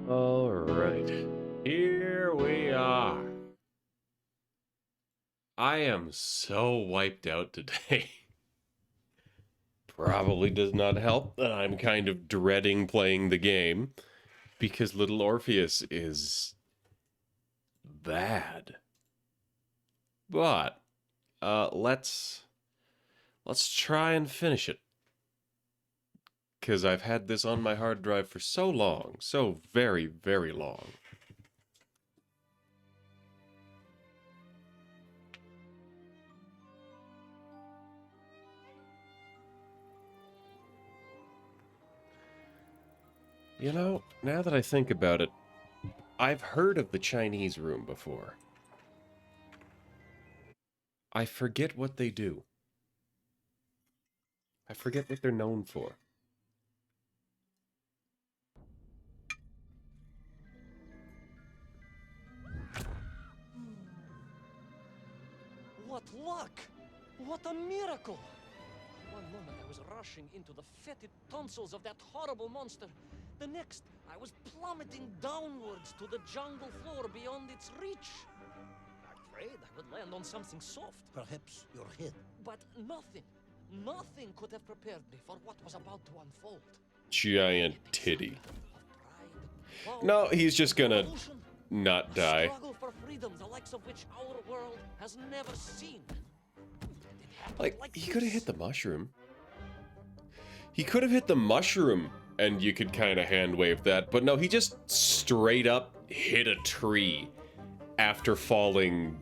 All right, here we are. I am so wiped out today. Probably does not help that I'm kind of dreading playing the game because little Orpheus is bad. But let's try and finish it because I've had this on my hard drive for so long, so very, very long. You know, now that I think about it, I've heard of the Chinese room before. I forget what they do. I forget what they're known for. What luck! What a miracle! One moment I was rushing into the fetid tonsils of that horrible monster. The next, I was plummeting downwards to the jungle floor beyond its reach. Afraid I would land on something soft. Perhaps your head. But nothing could have prepared me for what was about to unfold. Giant titty. Pride, No, he's just gonna revolution, not die. struggle for freedom, the likes of which our world has never seen. It happened Like, he could have this. hit the mushroom. He could have hit the mushroom, and you could kind of hand wave that. But no, he just straight up hit a tree after falling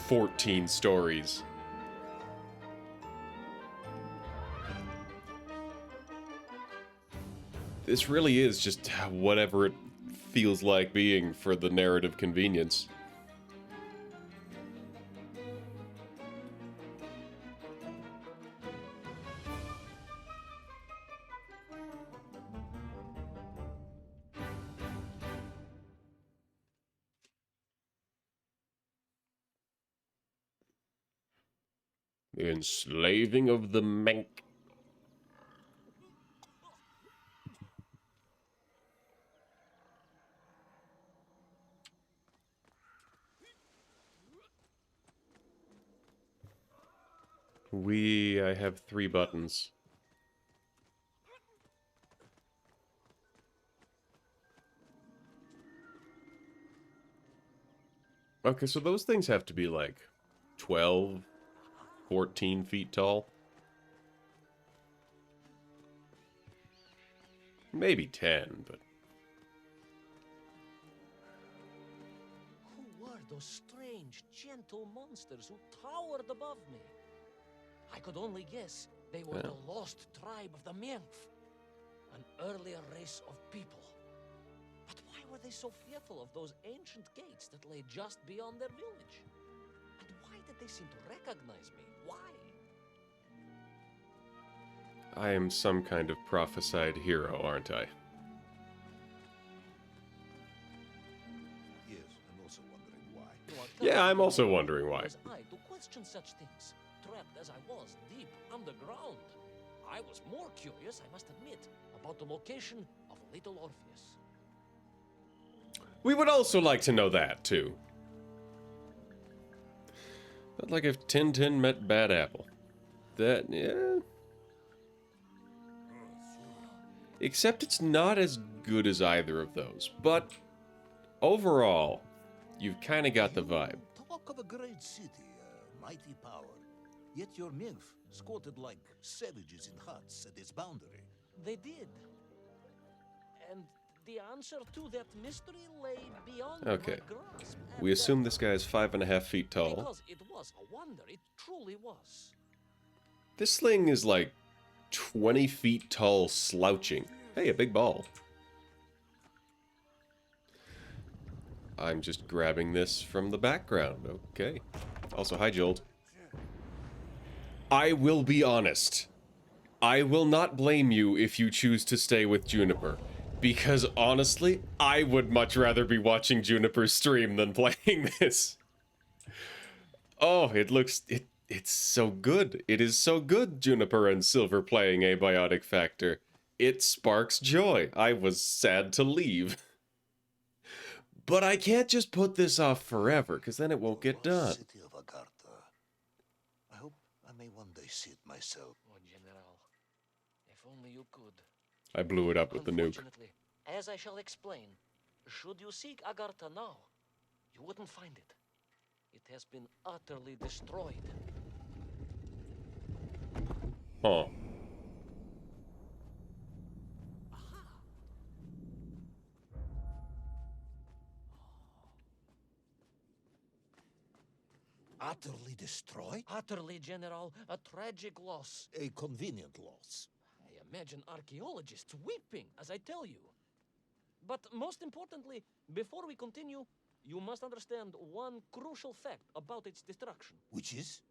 14 stories. This really is just whatever it feels like being for the narrative convenience. The enslaving of the Menk. I have 3 buttons. Okay, so those things have to be like 12, 14 feet tall. Maybe 10, but... Who were those stray strange, gentle monsters who towered above me. I could only guess they were the lost tribe of the Menf, an earlier race of people. But why were they so fearful of those ancient gates that lay just beyond their village? And why did they seem to recognize me? Why? I am some kind of prophesied hero, aren't I? Yes, I'm also wondering why. Yeah, I'm also wondering why. Was I to question such things? Trapped as I was deep underground. I was more curious, I must admit, about the location of little Orpheus. We would also like to know that, too. Not like if Tintin met Bad Apple. That, yeah. Except it's not as good as either of those. But overall, you've kind of got the vibe. Talk of a great city, a mighty power. Yet your Menf squatted like savages in huts at its boundary. They did. And the answer to that mystery lay beyond Okay. my grasp. We and, assume this guy is 5.5 feet tall. Because it was a wonder, it truly was. This thing is like 20 feet tall, slouching. Hey, a big ball. I'm just grabbing this from the background. Okay. Also, hi, Jolt. I will be honest. I will not blame you if you choose to stay with Juniper. Because honestly, I would much rather be watching Juniper's stream than playing this. Oh, it's so good. It is so good, Juniper and Silver playing Abiotic Factor. It sparks joy. I was sad to leave. But I can't just put this off forever, because then it won't get done. City of Agartha. I hope I may one day see it myself. Oh, General, if only you could. I blew it up with the nuke. Unfortunately, as I shall explain, should you seek Agartha now, you wouldn't find it. It has been utterly destroyed. Huh. Utterly destroyed? Utterly, General, a tragic loss. A convenient loss. I imagine archaeologists weeping as I tell you. But most importantly, before we continue, you must understand one crucial fact about its destruction. Which is?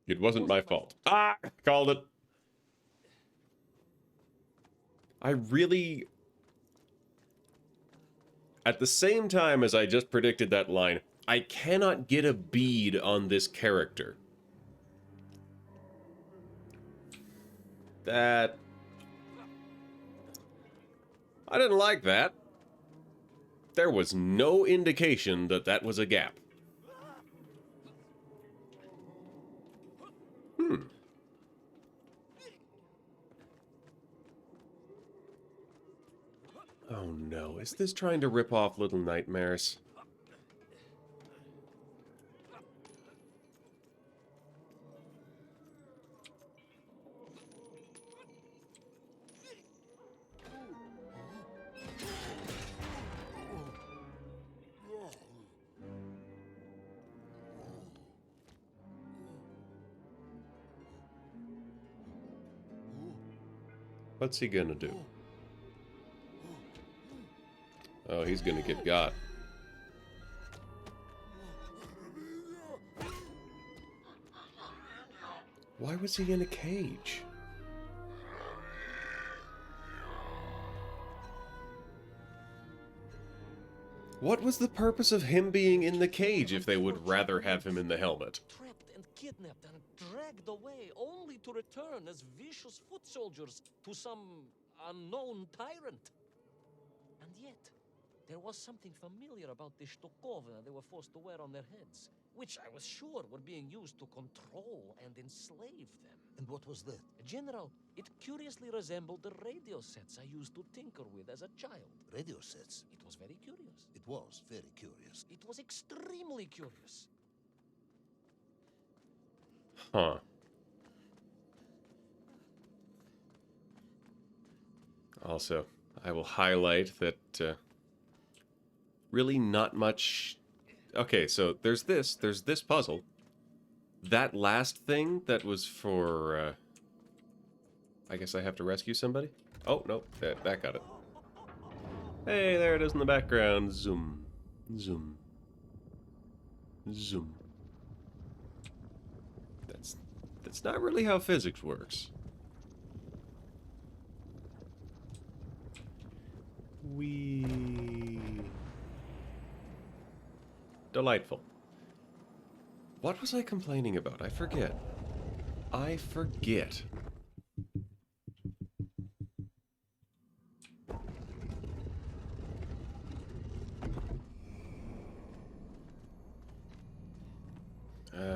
It wasn't my fault. Ah! Called it. I really... At the same time as I just predicted that line, I cannot get a bead on this character. That... I didn't like that. There was no indication that that was a gap. Oh no, is this trying to rip off Little Nightmares? What's he gonna do? Oh, he's gonna get got. Why was he in a cage? What was the purpose of him being in the cage if they would rather have him in the helmet? Trapped and kidnapped and dragged away, only to return as vicious foot soldiers to some unknown tyrant. And yet, there was something familiar about the Shtukovna they were forced to wear on their heads, which I was sure were being used to control and enslave them. And what was that? General, it curiously resembled the radio sets I used to tinker with as a child. Radio sets. It was very curious. It was very curious. It was extremely curious. Huh. Also, I will highlight that really not much Okay, so there's this puzzle. That last thing that was for, I guess I have to rescue somebody? Oh, no, that got it. Hey, there it is in the background. Zoom. Zoom. Zoom. That's not really how physics works. Delightful. What was I complaining about? I forget. I forget.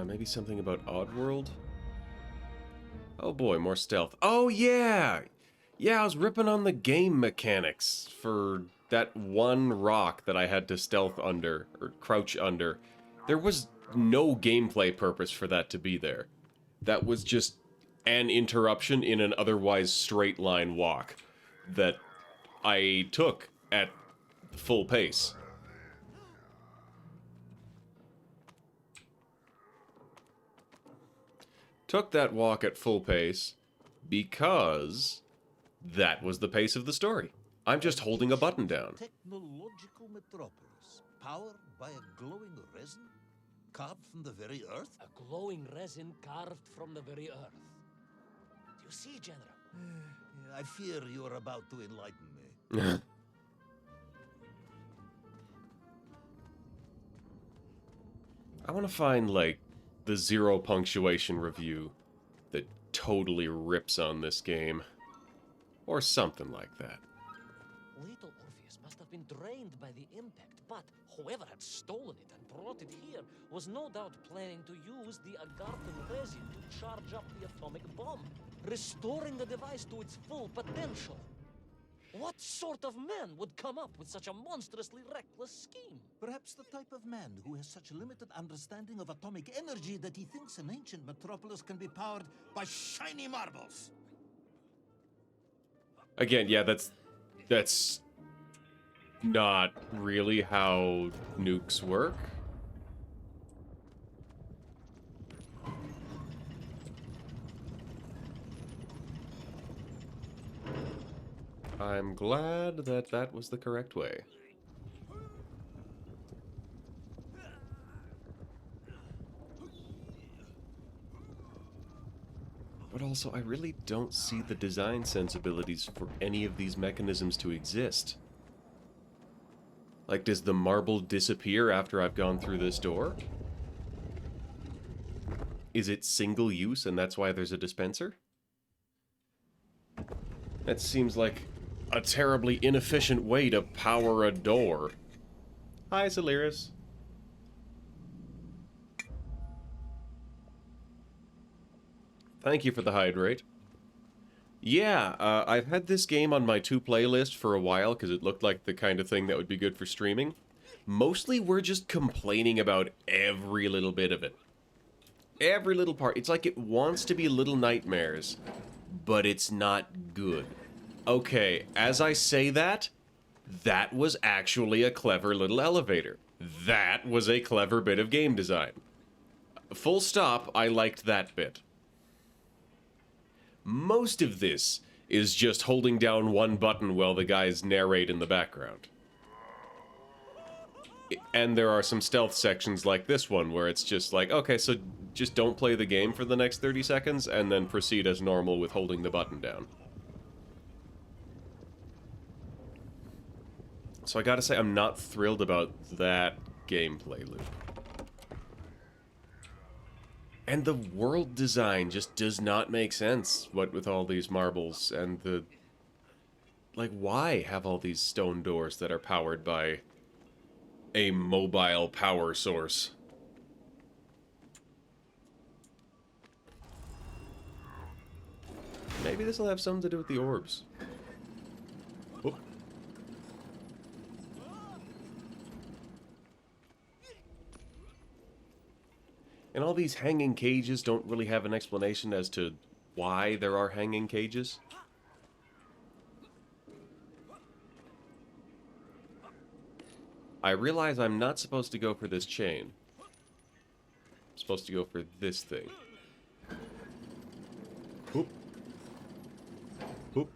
Maybe something about Oddworld? Oh boy, more stealth. Oh yeah! Yeah, I was ripping on the game mechanics for that one rock that I had to stealth under, or crouch under. There was no gameplay purpose for that to be there. That was just an interruption in an otherwise straight line walk that I took at full pace. Took that walk at full pace because that was the pace of the story. I'm just holding a button down. Technological metropolis, powered by a glowing resin, carved from the very earth? A glowing resin carved from the very earth. Do you see, General? I fear you are about to enlighten me. I want to find, like, the zero punctuation review that totally rips on this game. Or something like that. Little Orpheus must have been drained by the impact, but whoever had stolen it and brought it here was no doubt planning to use the Agarthan resin to charge up the atomic bomb, restoring the device to its full potential. What sort of man would come up with such a monstrously reckless scheme? Perhaps the type of man who has such limited understanding of atomic energy that he thinks an ancient metropolis can be powered by shiny marbles. Again, yeah, that's not really how nukes work. I'm glad that that was the correct way. But also, I really don't see the design sensibilities for any of these mechanisms to exist. Like, does the marble disappear after I've gone through this door? Is it single use and that's why there's a dispenser? That seems like a terribly inefficient way to power a door. Hi, Zaliris. Thank you for the hydrate. Yeah, I've had this game on my playlist for a while because it looked like the kind of thing that would be good for streaming. Mostly we're just complaining about every little bit of it. Every little part. It's like it wants to be Little Nightmares, but it's not good. Okay, as I say that, that was actually a clever little elevator. That was a clever bit of game design. Full stop, I liked that bit. Most of this is just holding down one button while the guys narrate in the background. And there are some stealth sections like this one where it's just like, okay, so just don't play the game for the next 30 seconds and then proceed as normal with holding the button down. So I gotta say, I'm not thrilled about that gameplay loop. And the world design just does not make sense, what with all these marbles and the... Like, why have all these stone doors that are powered by a mobile power source? Maybe this will have something to do with the orbs. Oh. And all these hanging cages don't really have an explanation as to why there are hanging cages. I realize I'm not supposed to go for this chain. I'm supposed to go for this thing. Whoop. Whoop.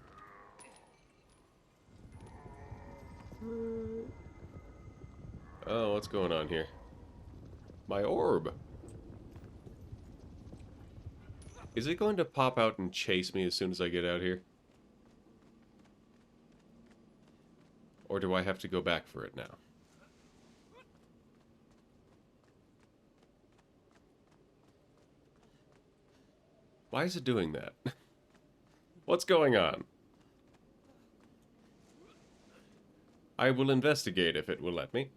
Oh, what's going on here? My orb. Is it going to pop out and chase me as soon as I get out here? Or do I have to go back for it now? Why is it doing that? What's going on? I will investigate if it will let me.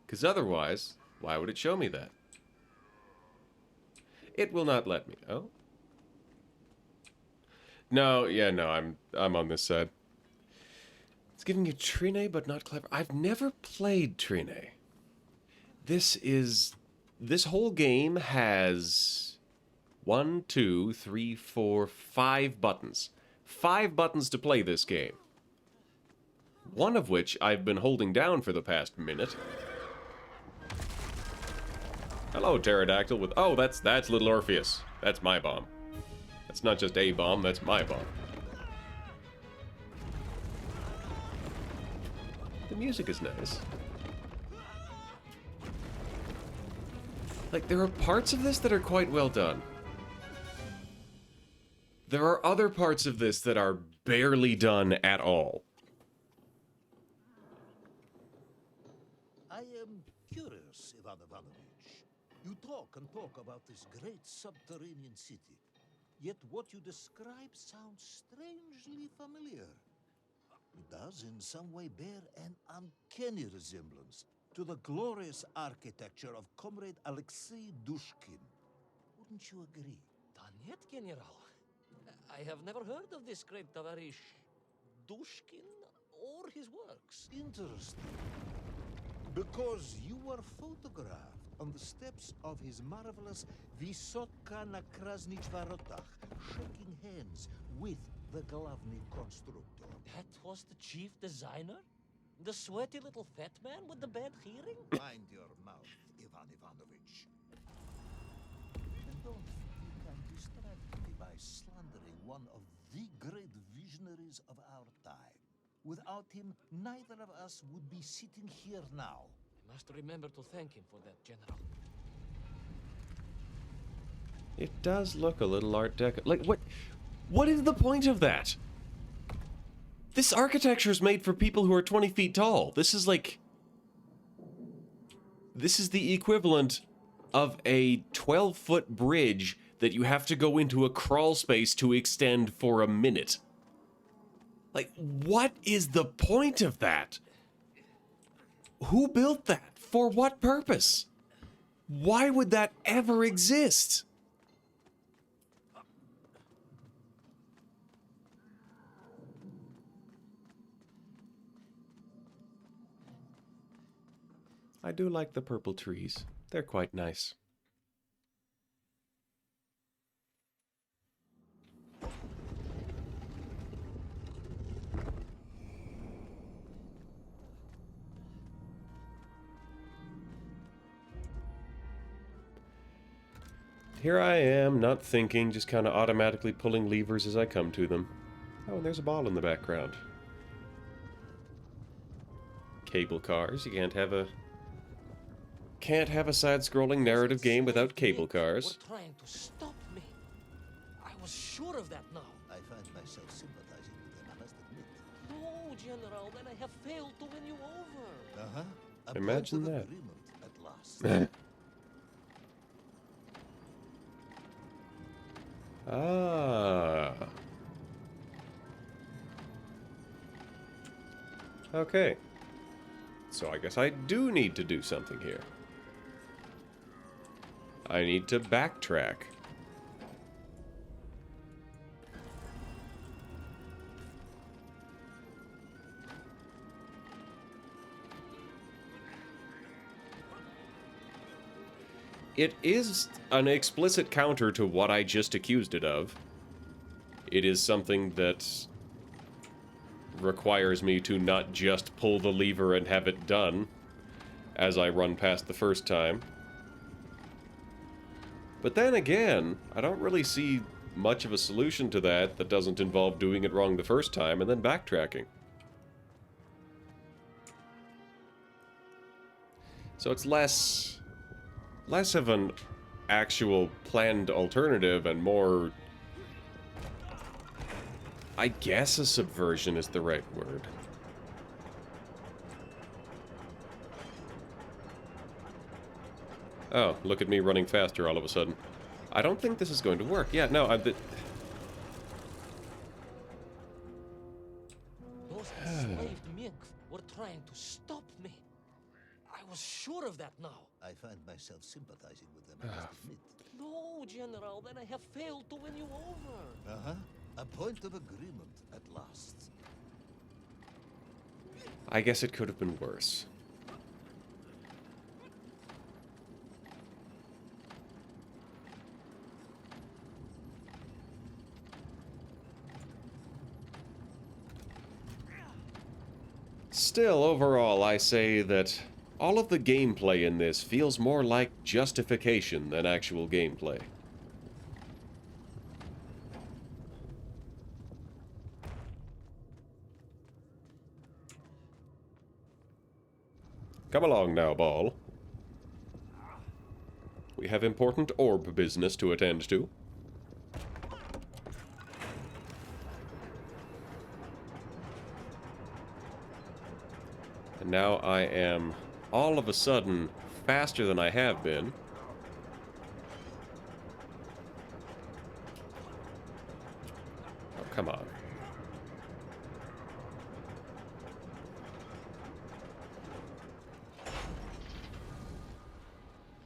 Because otherwise, why would it show me that? It will not let me. Oh? No, yeah, no, I'm on this side. It's giving you Trine, but not clever. I've never played Trine. This whole game has 1, 2, 3, 4, 5 buttons. 5 buttons to play this game. One of which I've been holding down for the past minute. Hello, pterodactyl with... Oh, that's little Orpheus. That's my bomb. That's not just a bomb, that's my bomb. The music is nice. Like, there are parts of this that are quite well done. There are other parts of this that are barely done at all. I am curious, Ivan Ivanovich. You talk and talk about this great subterranean city. Yet what you describe sounds strangely familiar. It does in some way bear an uncanny resemblance to the glorious architecture of Comrade Alexei Dushkin. Wouldn't you agree? Donyet, General. I have never heard of this great Tavarish Dushkin or his works. Interesting. Because you were photographed on the steps of his marvelous Vysotka na Krasnich Varotach, shaking hands with the Glavny constructor. That was the chief designer? The sweaty little fat man with the bad hearing? Mind your mouth, Ivan Ivanovich. And don't think you can distract me by slandering one of the great visionaries of our time. Without him, neither of us would be sitting here now. I must remember to thank him for that, General. It does look a little Art Deco. Like, what is the point of that? This architecture is made for people who are 20 feet tall. This is like... This is the equivalent of a 12-foot bridge that you have to go into a crawl space to extend for a minute. Like, what is the point of that? Who built that? For what purpose? Why would that ever exist? I do like the purple trees. They're quite nice. Here I am, not thinking, just kind of automatically pulling levers as I come to them. Oh, and there's a ball in the background. Cable cars. You can't have a side-scrolling narrative game without cable cars. Were trying to stop me. I was sure of that now. I find myself sympathizing with them, I must admit. No, General, then I have failed to win you over. Uh-huh. A Imagine point of that. agreement at last. Ah. Okay. So I guess I do need to do something here. I need to backtrack. It is an explicit counter to what I just accused it of. It is something that requires me to not just pull the lever and have it done as I run past the first time. But then again, I don't really see much of a solution to that that doesn't involve doing it wrong the first time and then backtracking. So it's less of an actual planned alternative and more, I guess a subversion is the right word. Oh, look at me running faster all of a sudden. I don't think this is going to work. Yeah, no, Those enslaved mink were trying to stop me. I was sure of that now. I find myself sympathizing with them, I must admit. No, General, then I have failed to win you over. Uh-huh. A point of agreement at last. I guess it could have been worse. Still, overall, I say that all of the gameplay in this feels more like justification than actual gameplay. Come along now, Ball. We have important orb business to attend to. And now I am, all of a sudden, faster than I have been. Oh, come on. I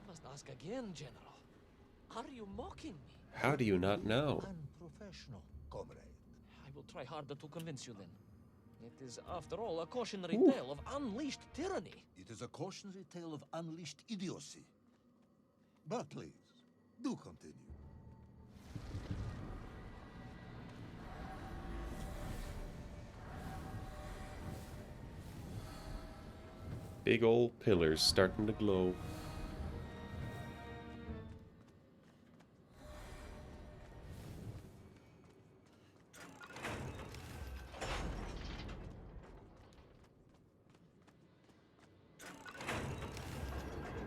must ask again, General. Are you mocking me? How do you not know? Unprofessional, comrade. I will try harder to convince you then. It is, after all, a cautionary Ooh. tale of unleashed tyranny. It is a cautionary tale of unleashed idiocy. But please, do continue. Big old pillars starting to glow.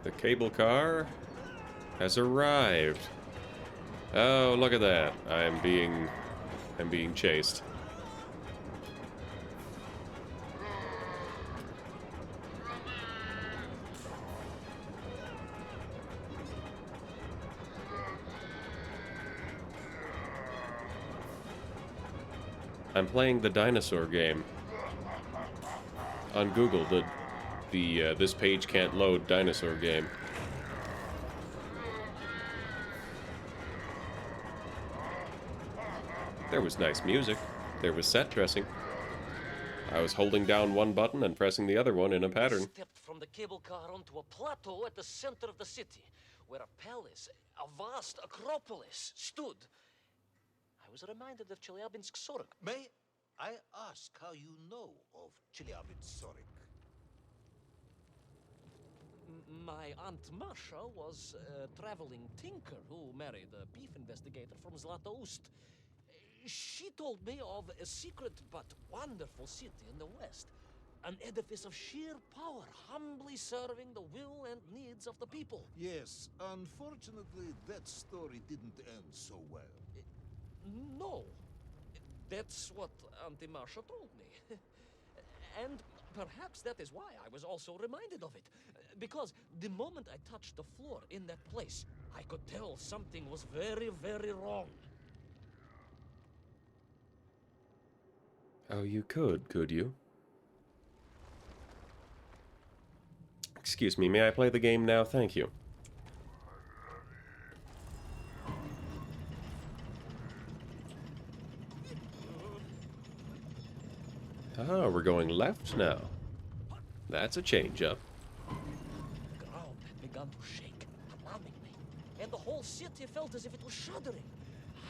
The cable car has arrived. Oh, look at that. I'm being chased. I'm playing the dinosaur game on Google. The this page can't load dinosaur game. There was nice music. There was set dressing. I was holding down one button and pressing the other one in a pattern. Stepped from the cable car onto a plateau at the center of the city, where a palace, a vast acropolis, stood. I was reminded of Chelyabinsk Sorok. May I ask how you know of Chelyabinsk Sorok? My Aunt Masha was a traveling tinker who married a beef investigator from Zlatoust. She told me of a secret but wonderful city in the west. An edifice of sheer power, humbly serving the will and needs of the people. Yes, unfortunately, that story didn't end so well. No. That's what Auntie Marcia told me. And perhaps that is why I was also reminded of it. Because the moment I touched the floor in that place, I could tell something was very, very wrong. Oh, you could you? Excuse me, may I play the game now? Thank you. Ah, we're going left now. That's a change up. The ground had begun to shake, alarming me. And the whole city felt as if it was shuddering.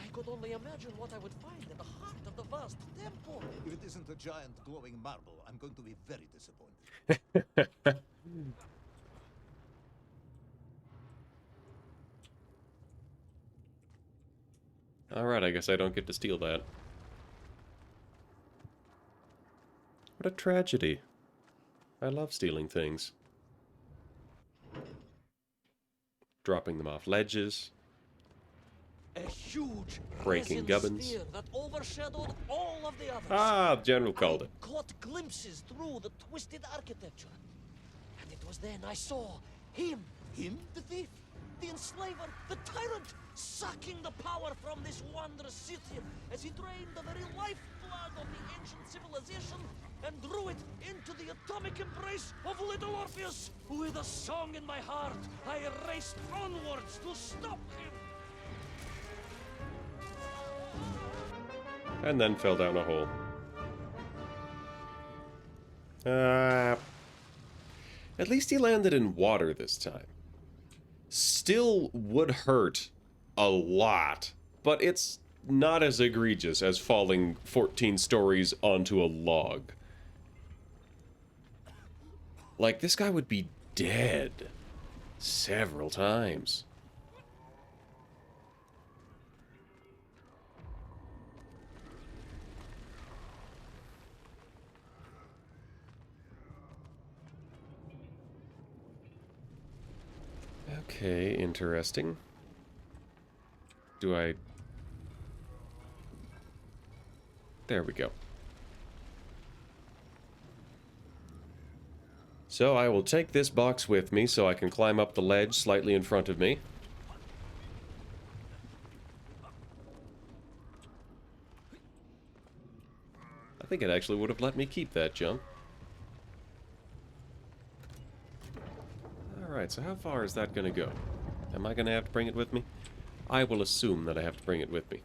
I could only imagine what I would find at the heart of the vast temple. If it isn't a giant glowing marble, I'm going to be very disappointed. Alright, I guess I don't get to steal that. What a tragedy. I love stealing things. Dropping them off ledges. A huge Breaking resin gubbins. sphere that overshadowed all of the others. Ah, the general called I it. caught glimpses through the twisted architecture. And it was then I saw him. Him, the thief? The enslaver, the tyrant, sucking the power from this wondrous city as he drained the very lifeblood of the ancient civilization and drew it into the atomic embrace of little Orpheus. With a song in my heart, I raced onwards to stop him. And then fell down a hole. At least he landed in water this time. Still would hurt a lot, but it's not as egregious as falling 14 stories onto a log. Like, this guy would be dead several times. Okay, interesting. Do I... There we go. So I will take this box with me so I can climb up the ledge slightly in front of me. I think it actually would have let me keep that jump. Alright, so how far is that going to go? Am I going to have to bring it with me? I will assume that I have to bring it with me.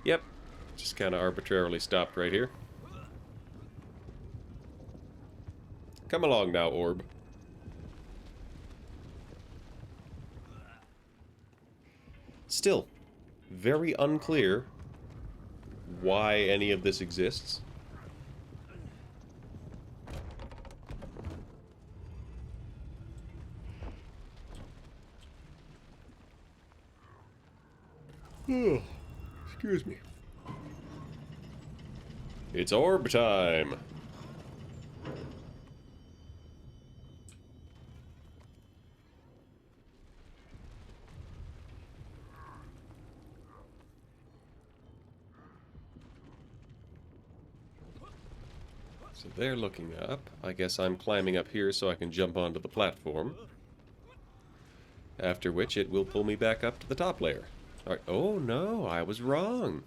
Yep, just kind of arbitrarily stopped right here. Come along now, orb. Still, very unclear why any of this exists. Oh, excuse me. It's orb time. So they're looking up. I guess I'm climbing up here so I can jump onto the platform. After which it will pull me back up to the top layer. Alright, oh no, I was wrong.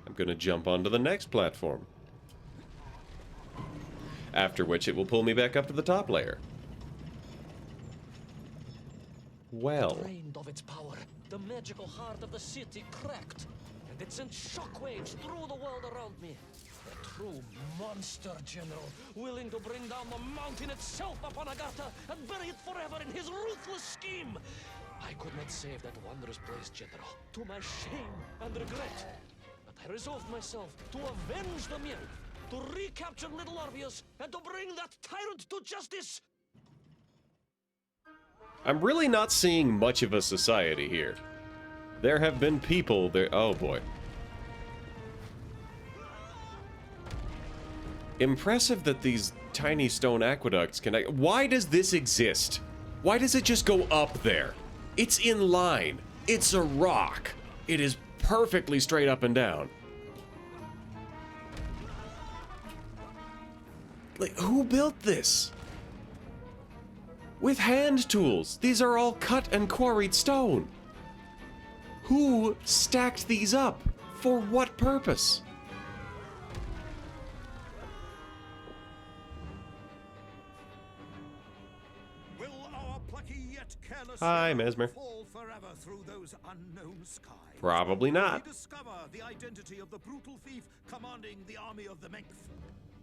I'm gonna jump onto the next platform. After which it will pull me back up to the top layer. Well. Drained of its power, the magical heart of the city cracked, and it sent shockwaves through the world around me. A true monster general, willing to bring down the mountain itself upon Agartha and bury it forever in his ruthless scheme. I could not save that wondrous place, General, to my shame and regret. But I resolved myself to avenge the Mir, to recapture Little Orpheus, and to bring that tyrant to justice. I'm really not seeing much of a society here. There have been people there. Oh boy. Impressive that these tiny stone aqueducts can. Why does this exist? Why does it just go up there? It's in line. It's a rock. It is perfectly straight up and down. Like, who built this? With hand tools. These are all cut and quarried stone. Who stacked these up? For what purpose? Will our plucky yet careless Hi, hero Mesmer. fall forever through those unknown skies? Probably not. We discover the identity of the brutal thief commanding the army of the Menth.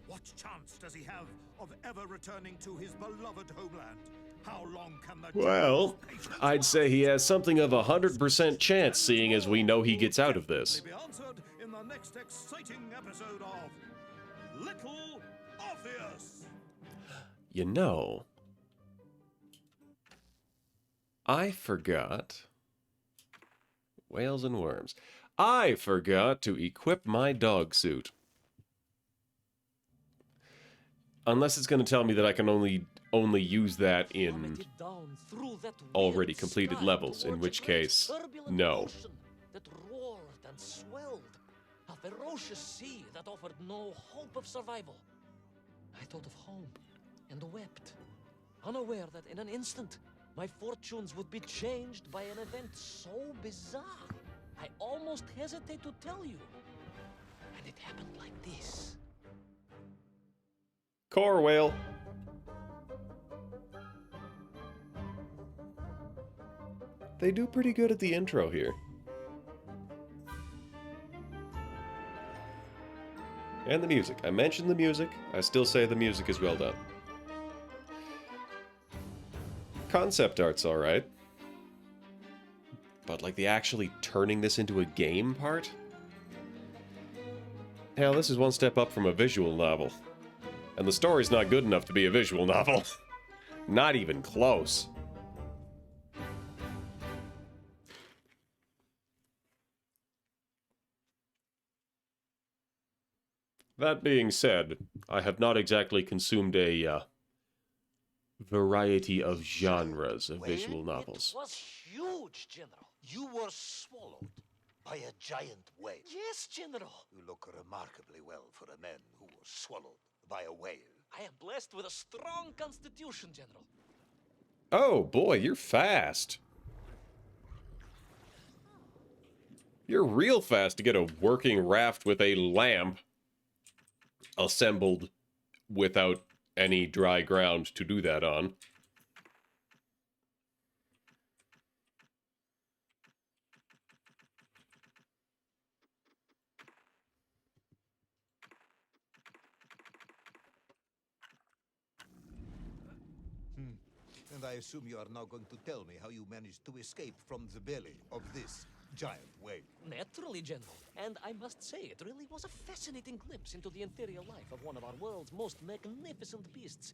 What chance does he have of ever returning to his beloved homeland? How long can the Well, giant's patience I'd say he last? has something of 100% chance, seeing as we know he gets out of this. Be answered in the next exciting episode of Little Orpheus. You know, I forgot. Whales and worms. I forgot to equip my dog suit. Unless it's going to tell me that I can only use that in Plummeted down through that already weird completed sky levels, in towards a which great case, turbulent no. ocean that roared and swelled, a ferocious sea that offered no hope of survival. I thought of home and wept, unaware that in an instant my fortunes would be changed by an event so bizarre I almost hesitate to tell you. And it happened like this. Core whale. They do pretty good at the intro here. And the music. I mentioned the music. I still say the music is well done. Concept art's alright. But like the actually turning this into a game part? Hell, this is one step up from a visual novel. And the story's not good enough to be a visual novel. Not even close. That being said, I have not exactly consumed a variety of genres of visual novels. It was huge, General. You were swallowed by a giant whale. Yes, General. You look remarkably well for a man who was swallowed by a whale. I am blessed with a strong constitution, General. Oh boy, you're fast. You're real fast to get a working raft with a lamp assembled without any dry ground to do that on. And I assume you are now going to tell me how you managed to escape from the belly of this giant whale. Naturally, General. And I must say, it really was a fascinating glimpse into the interior life of one of our world's most magnificent beasts.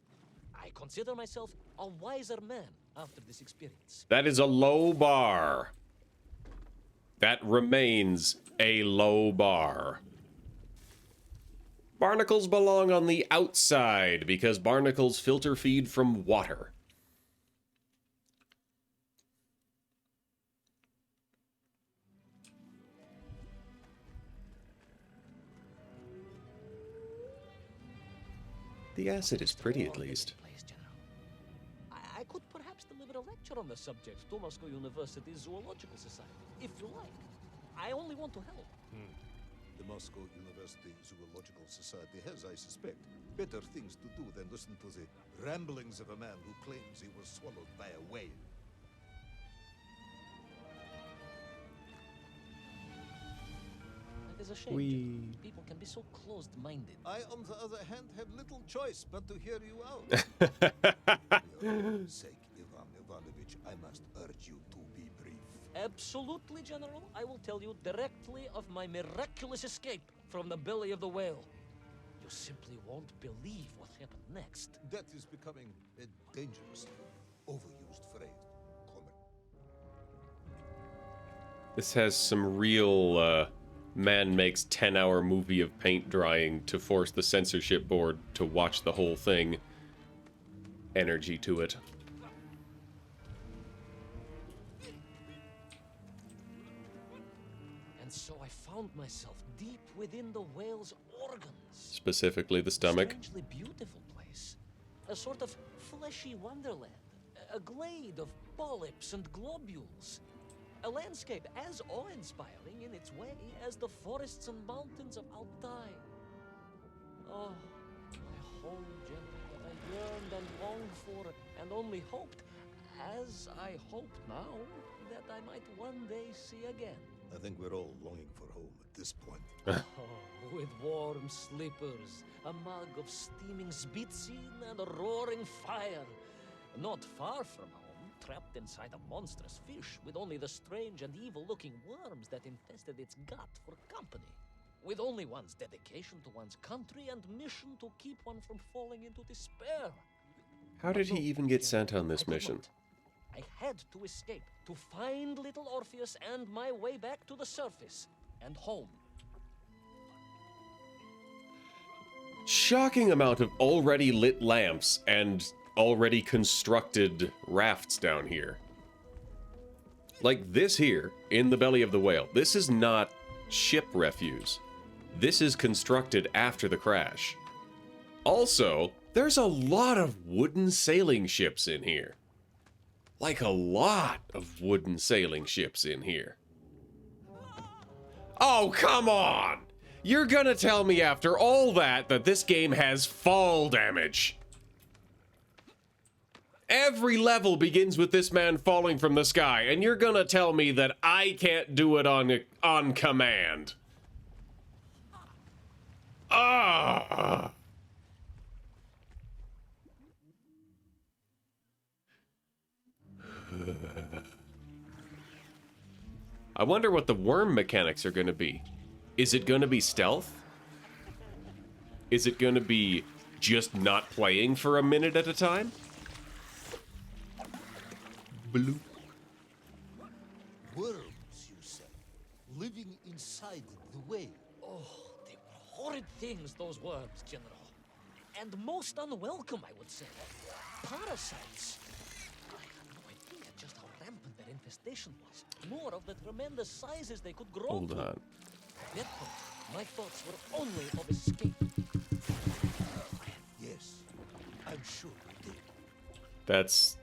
I consider myself a wiser man after this experience. That is a low bar. That remains a low bar. Barnacles belong on the outside because barnacles filter feed from water. The acid is pretty at least. Place, General. I could perhaps deliver a lecture on the subject to Moscow University Zoological Society, if you like. I only want to help. The Moscow University Zoological Society has, I suspect, better things to do than listen to the ramblings of a man who claims he was swallowed by a whale. It is a shame, General. People can be so closed-minded. I, on the other hand, have little choice but to hear you out. For your own sake, Ivan Ivanovich, I must urge you to be brief. Absolutely, General. I will tell you directly of my miraculous escape from the belly of the whale. You simply won't believe what happened next. That is becoming a dangerous, overused phrase. Comment. This has some real, man makes 10-hour movie of paint drying to force the censorship board to watch the whole thing energy to it. And so I found myself deep within the whale's organs. Specifically the stomach. Strangely beautiful place. A sort of fleshy wonderland. A glade of polyps and globules. A landscape as awe-inspiring in its way as the forests and mountains of Altai. Oh, my home, General, that I yearned and longed for, and only hoped, as I hope now, that I might one day see again. I think we're all longing for home at this point. Oh, with warm slippers, a mug of steaming Spitzin, and a roaring fire. Not far from home, trapped inside a monstrous fish with only the strange and evil-looking worms that infested its gut for company. With only one's dedication to one's country and mission to keep one from falling into despair. How did he No, even get General, sent on this I did mission? not. I had to escape, to find little Orpheus and my way back to the surface and home. Shocking amount of already lit lamps and already constructed rafts down here. Like this here, in the belly of the whale, this is not ship refuse. This is constructed after the crash. Also, there's a lot of wooden sailing ships in here. Like a lot of wooden sailing ships in here. Oh, come on! You're gonna tell me after all that this game has fall damage. Every level begins with this man falling from the sky, and you're gonna tell me that I can't do it on command. Ah! I wonder what the worm mechanics are gonna be. Is it gonna be stealth? Is it gonna be just not playing for a minute at a time? Bloop. Worms, you say, living inside the whale. Oh, they were horrid things, those worms, General. And most unwelcome, I would say. Parasites. I had no idea just how rampant their infestation was. More of the tremendous sizes they could grow Hold to. on. At that point, my thoughts were only of escape. Yes, I'm sure we did.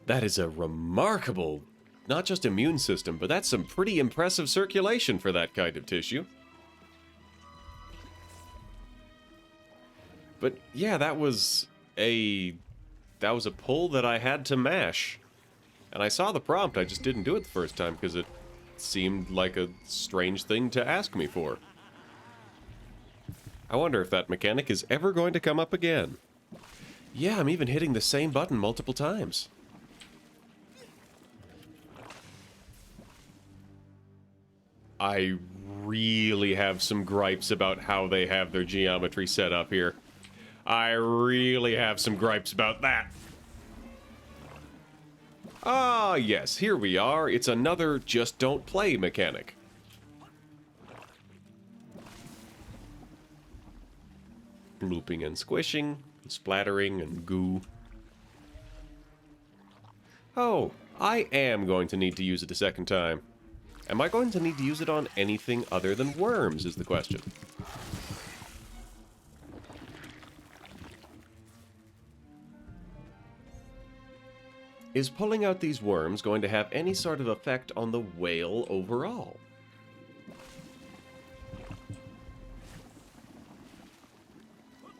That is a remarkable, not just immune system, but that's some pretty impressive circulation for that kind of tissue. But yeah, that was a pull that I had to mash. And I saw the prompt, I just didn't do it the first time because it seemed like a strange thing to ask me for. I wonder if that mechanic is ever going to come up again. Yeah, I'm even hitting the same button multiple times. I really have some gripes about how they have their geometry set up here. I really have some gripes about that. Ah, yes, here we are. It's another just don't play mechanic. Looping and squishing, splattering and goo. Oh, I am going to need to use it a second time. Am I going to need to use it on anything other than worms, is the question. Is pulling out these worms going to have any sort of effect on the whale overall?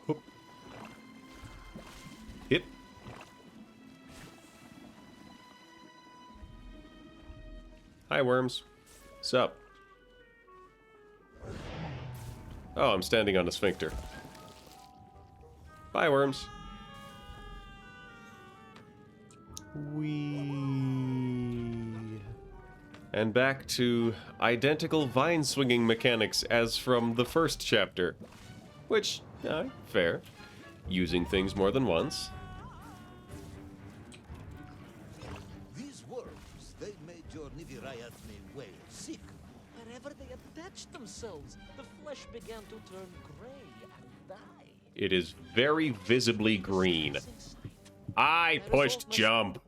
Hoop. Hit. Hi, worms. Sup? Oh, I'm standing on a sphincter. Bye, worms. And back to identical vine-swinging mechanics as from the first chapter. Which, fair. Using things more than once. These worms, they made your Nivirayatne whale sick. Wherever they attached themselves, the flesh began to turn gray and die. It is very visibly green. I pushed jump.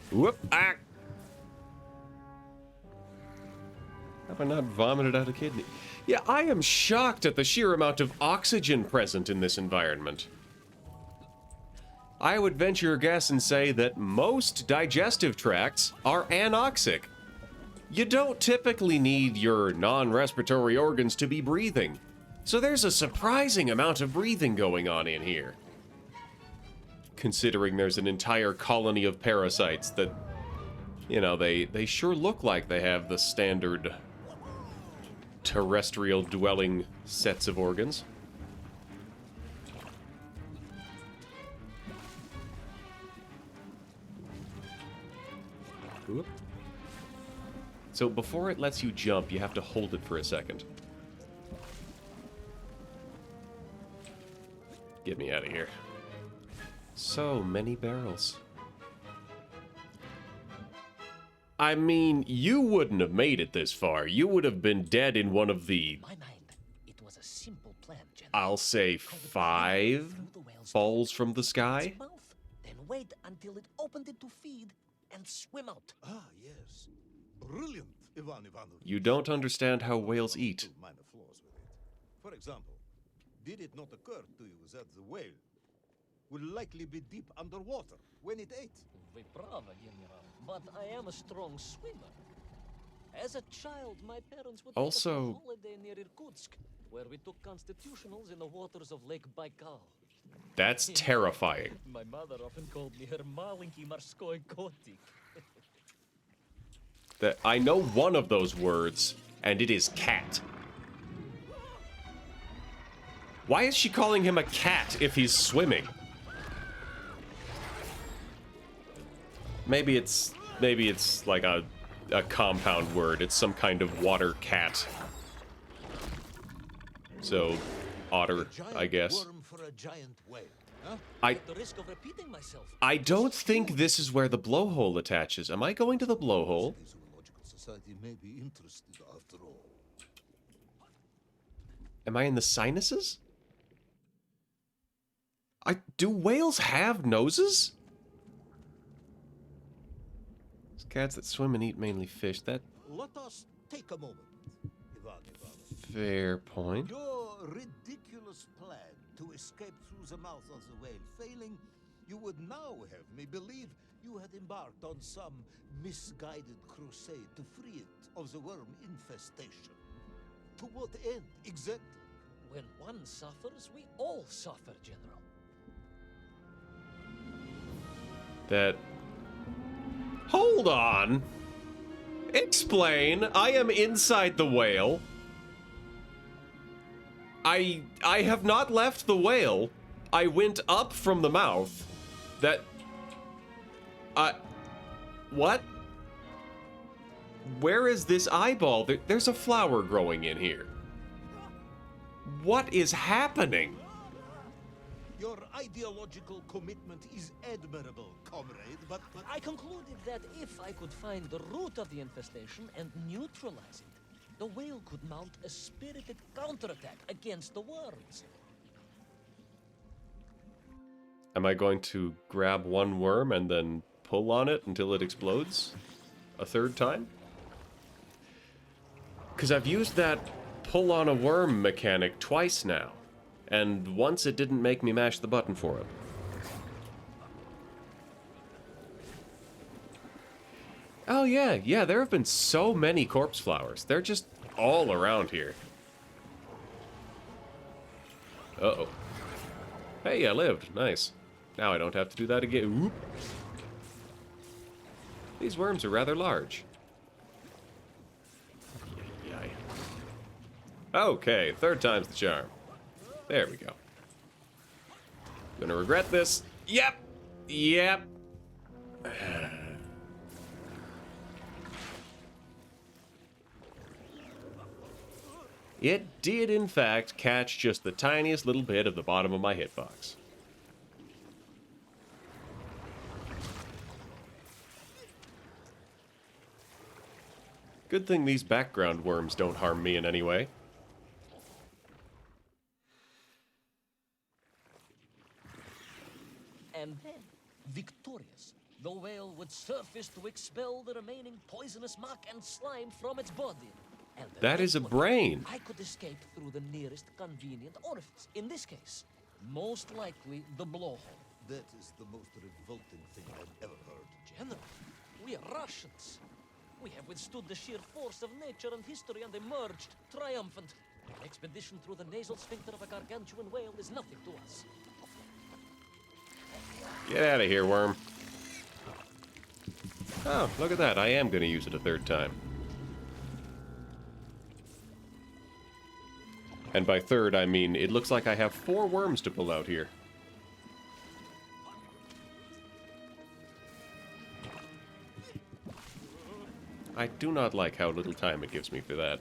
Whoop! Ah! Have I not vomited out a kidney? Yeah, I am shocked at the sheer amount of oxygen present in this environment. I would venture a guess and say that most digestive tracts are anoxic. You don't typically need your non-respiratory organs to be breathing. So there's a surprising amount of breathing going on in here. Considering there's an entire colony of parasites that, you know, they sure look like they have the standard terrestrial dwelling sets of organs. Oop. So before it lets you jump, you have to hold it for a second. Get me out of here. So many barrels. I mean, you wouldn't have made it this far. You would have been dead in one of the, In my mind, it was a simple plan, General. I'll say, 5 falls from the sky. Its mouth, then wait until it opened it to feed and swim out. Ah, yes. Brilliant, Ivan Ivanovich. You don't understand how whales One or eat. two minor flaws with it. For example, did it not occur to you that the whale will likely be deep underwater when it ate? Вы правы, General, but I am a strong swimmer. As a child, my parents would take us Also- on holiday near Irkutsk, where we took constitutionals in the waters of Lake Baikal. That's terrifying. My mother often called me her маленький морской котик. That I know one of those words, and it is cat. Why is she calling him a cat if he's swimming? Maybe it's like a compound word. It's some kind of water cat. So, otter, Giant I guess. worm for a giant whale, huh? At the risk of repeating myself, I don't think this is where the blowhole attaches. Am I going to the blowhole? The Zoological Society may be interested after all. Am I in the sinuses? Do whales have noses? It's cats that swim and eat mainly fish. That Let us take a moment, Ivan Ivanovich. fair point. Your ridiculous plan to escape through the mouth of the whale failing, you would now have me believe you had embarked on some misguided crusade to free it of the worm infestation. To what end, exactly? when one suffers, we all suffer, General. That. Hold on! Explain! I am inside the whale. I have not left the whale. I went up from the mouth. That. What? Where is this eyeball? There's a flower growing in here. What is happening? Your ideological commitment is admirable, comrade, but I concluded that if I could find the root of the infestation and neutralize it, the whale could mount a spirited counterattack against the worms. Am I going to grab one worm and then pull on it until it explodes? A third time? Because I've used that pull on a worm mechanic twice now. And once it didn't make me mash the button for it. Oh yeah, there have been so many corpse flowers. They're just all around here. Uh-oh. Hey, I lived. Nice. Now I don't have to do that again. Whoop. These worms are rather large. Yay. Okay, third time's the charm. There we go. Gonna regret this. Yep. It did, in fact, catch just the tiniest little bit of the bottom of my hitbox. Good thing these background worms don't harm me in any way. And then, victorious, the whale would surface to expel the remaining poisonous muck and slime from its body. And the That is a next brain. I could escape through the nearest convenient orifice. In this case, most likely the blowhole. that is the most revolting thing I've ever heard. General, we are Russians. We have withstood the sheer force of nature and history and emerged triumphant. An expedition through the nasal sphincter of a gargantuan whale is nothing to us. Get out of here, worm. Oh, look at that. I am going to use it a third time. And by third, I mean it looks like I have 4 worms to pull out here. I do not like how little time it gives me for that.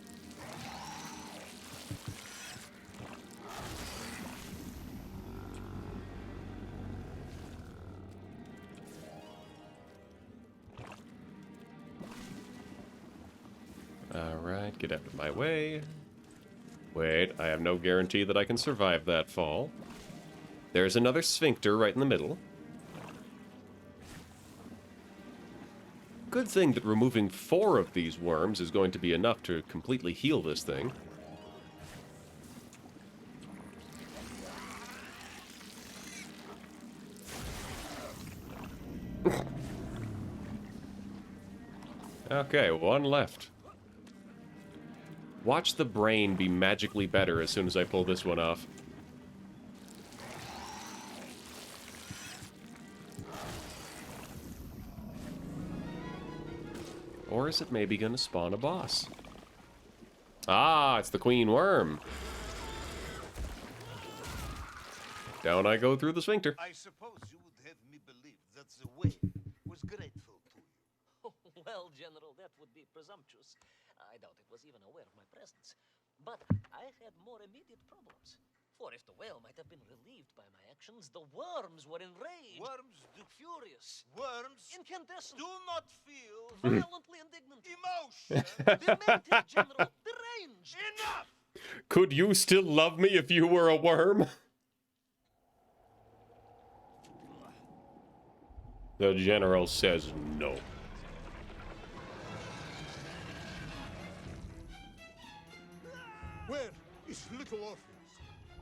Alright, get out of my way. Wait, I have no guarantee that I can survive that fall. There's another sphincter right in the middle. Good thing that removing 4 of these worms is going to be enough to completely heal this thing. Okay, 1 left. Watch the brain be magically better as soon as I pull this one off. Or is it maybe going to spawn a boss? Ah, it's the Queen Worm. Down I go through the sphincter. I suppose you would have me believe that the whale was grateful to you. Oh, well, General, that would be presumptuous. I doubt it was even aware of my presence. But I had more immediate problems. For if the whale might have been relieved by my actions, the worms were enraged. Worms do Furious. Worms Incandescent. do not feel Violently indignant. emotion. Demented, General. Deranged. Enough! Could you still love me if you were a worm? The general says no. Where is little Orpheus?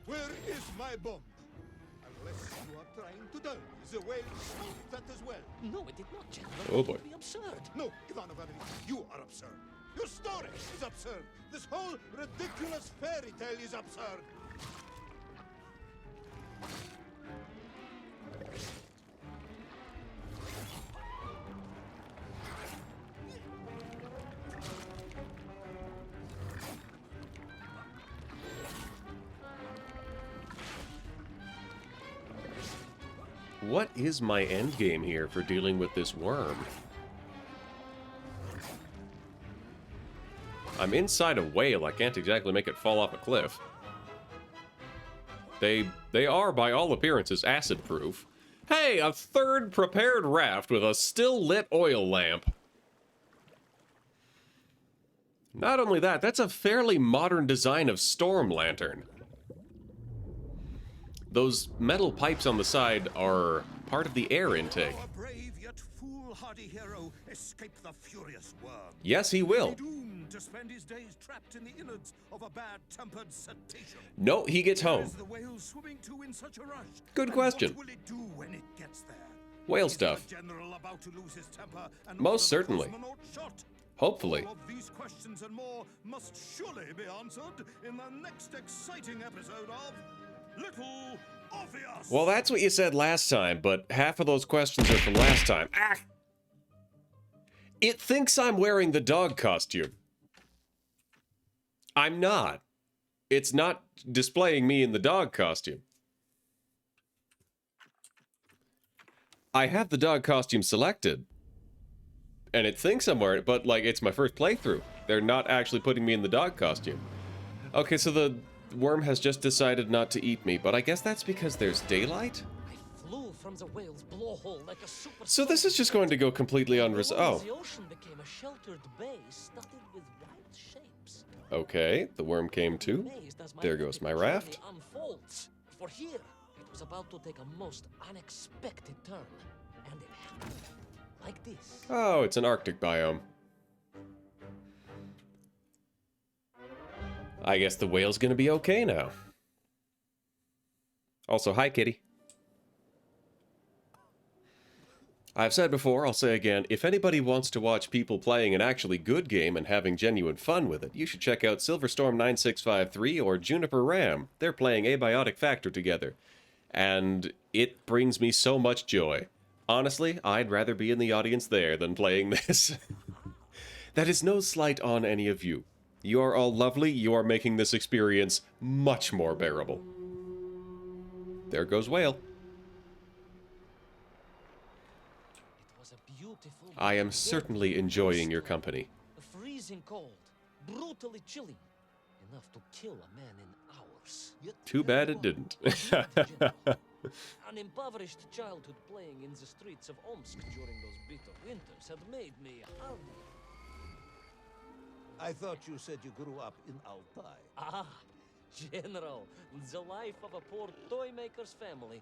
Where is my bomb? Unless you are trying to tell me the whale smoked that as well. No, it did not, General. Oh, It boy. would be absurd. No, Ivan Ivanovich, you are absurd. Your story is absurd. This whole ridiculous fairy tale is absurd. What is my end game here for dealing with this worm? I'm inside a whale. I can't exactly make it fall off a cliff. They are, by all appearances, acid-proof. Hey, a third prepared raft with a still-lit oil lamp. Not only that, that's a fairly modern design of storm lantern. Those metal pipes on the side are part of the air intake. Our brave yet foolhardy hero escaped the furious worm. Yes, he will. Doomed to spend his days trapped in the innards of a bad-tempered cetacean. No, he gets Where home. is the whale swimming to in such a rush? Good And question. What will it do when it gets there? Whale Is stuff. the general about to lose his temper and Most order the certainly. cosmonaut shot? Hopefully. All of these questions and more must surely be answered in the next exciting episode of Little Orpheus. Well, that's what you said last time, but half of those questions are from last time. Ah! It thinks I'm wearing the dog costume. I'm not. It's not displaying me in the dog costume. I have the dog costume selected. And it thinks I'm wearing it, but, like, it's my first playthrough. They're not actually putting me in the dog costume. Okay, so the worm has just decided not to eat me, but I guess that's because there's daylight? I flew from the whale's blowhole like a super. So this is just going to go completely unresolved. Oh, The ocean became a sheltered bay studded with wild shapes. okay. The worm came too. Amazed as my There goes epic my journey raft. Unfolds. For here, it was about to take a most unexpected turn, and it happened like this. Oh, it's an Arctic biome. I guess the whale's gonna be okay now. Also, hi, kitty. I've said before, I'll say again, if anybody wants to watch people playing an actually good game and having genuine fun with it, you should check out Silverstorm 9653 or Juniper Ram. They're playing Abiotic Factor together. And it brings me so much joy. Honestly, I'd rather be in the audience there than playing this. That is no slight on any of you. You are all lovely, you are making this experience much more bearable. There goes Whale. It was a beautiful. I am certainly enjoying your company. Freezing cold, brutally chilling, enough to kill a man in hours. Yet Too bad it everyone- didn't. General. An impoverished childhood playing in the streets of Omsk during those bitter winters had made me hardy. I thought you said you grew up in Altai. Ah, General, the life of a poor toy maker's family.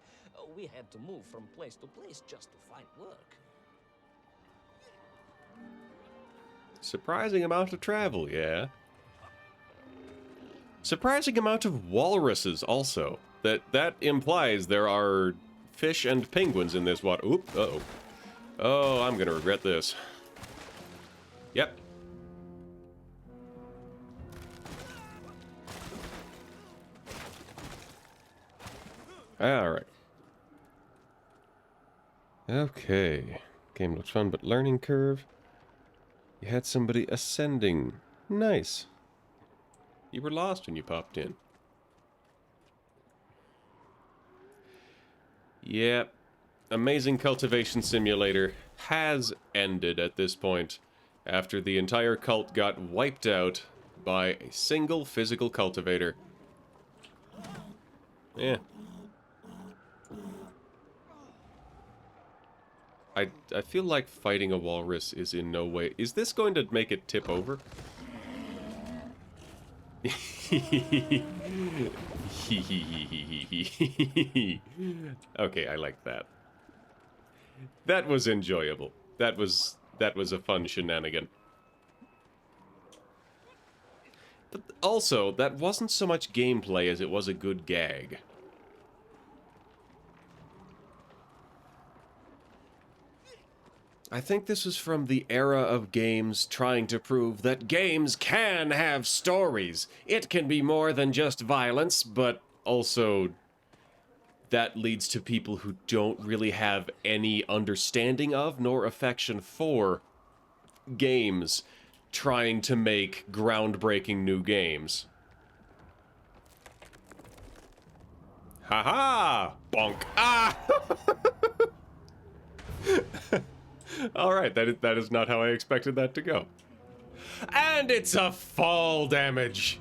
We had to move from place to place just to find work. Surprising amount of travel, yeah. Surprising amount of walruses also. That implies there are fish and penguins in this water. Oop, uh-oh. Oh, I'm gonna regret this. Yep. Alright. Okay. Game looks fun, but learning curve. You had somebody ascending. Nice. You were lost when you popped in. Yep. Amazing Cultivation Simulator has ended at this point, after the entire cult got wiped out by a single physical cultivator. Yeah. I feel like fighting a walrus is in no way... Is this going to make it tip over? Okay, I like that. That was enjoyable. That was a fun shenanigan. But also, that wasn't so much gameplay as it was a good gag. I think this was from the era of games trying to prove that games can have stories. It can be more than just violence, but also that leads to people who don't really have any understanding of nor affection for games trying to make groundbreaking new games. Haha! Bonk! Ah! Alright, that is not how I expected that to go. And it's a fall damage!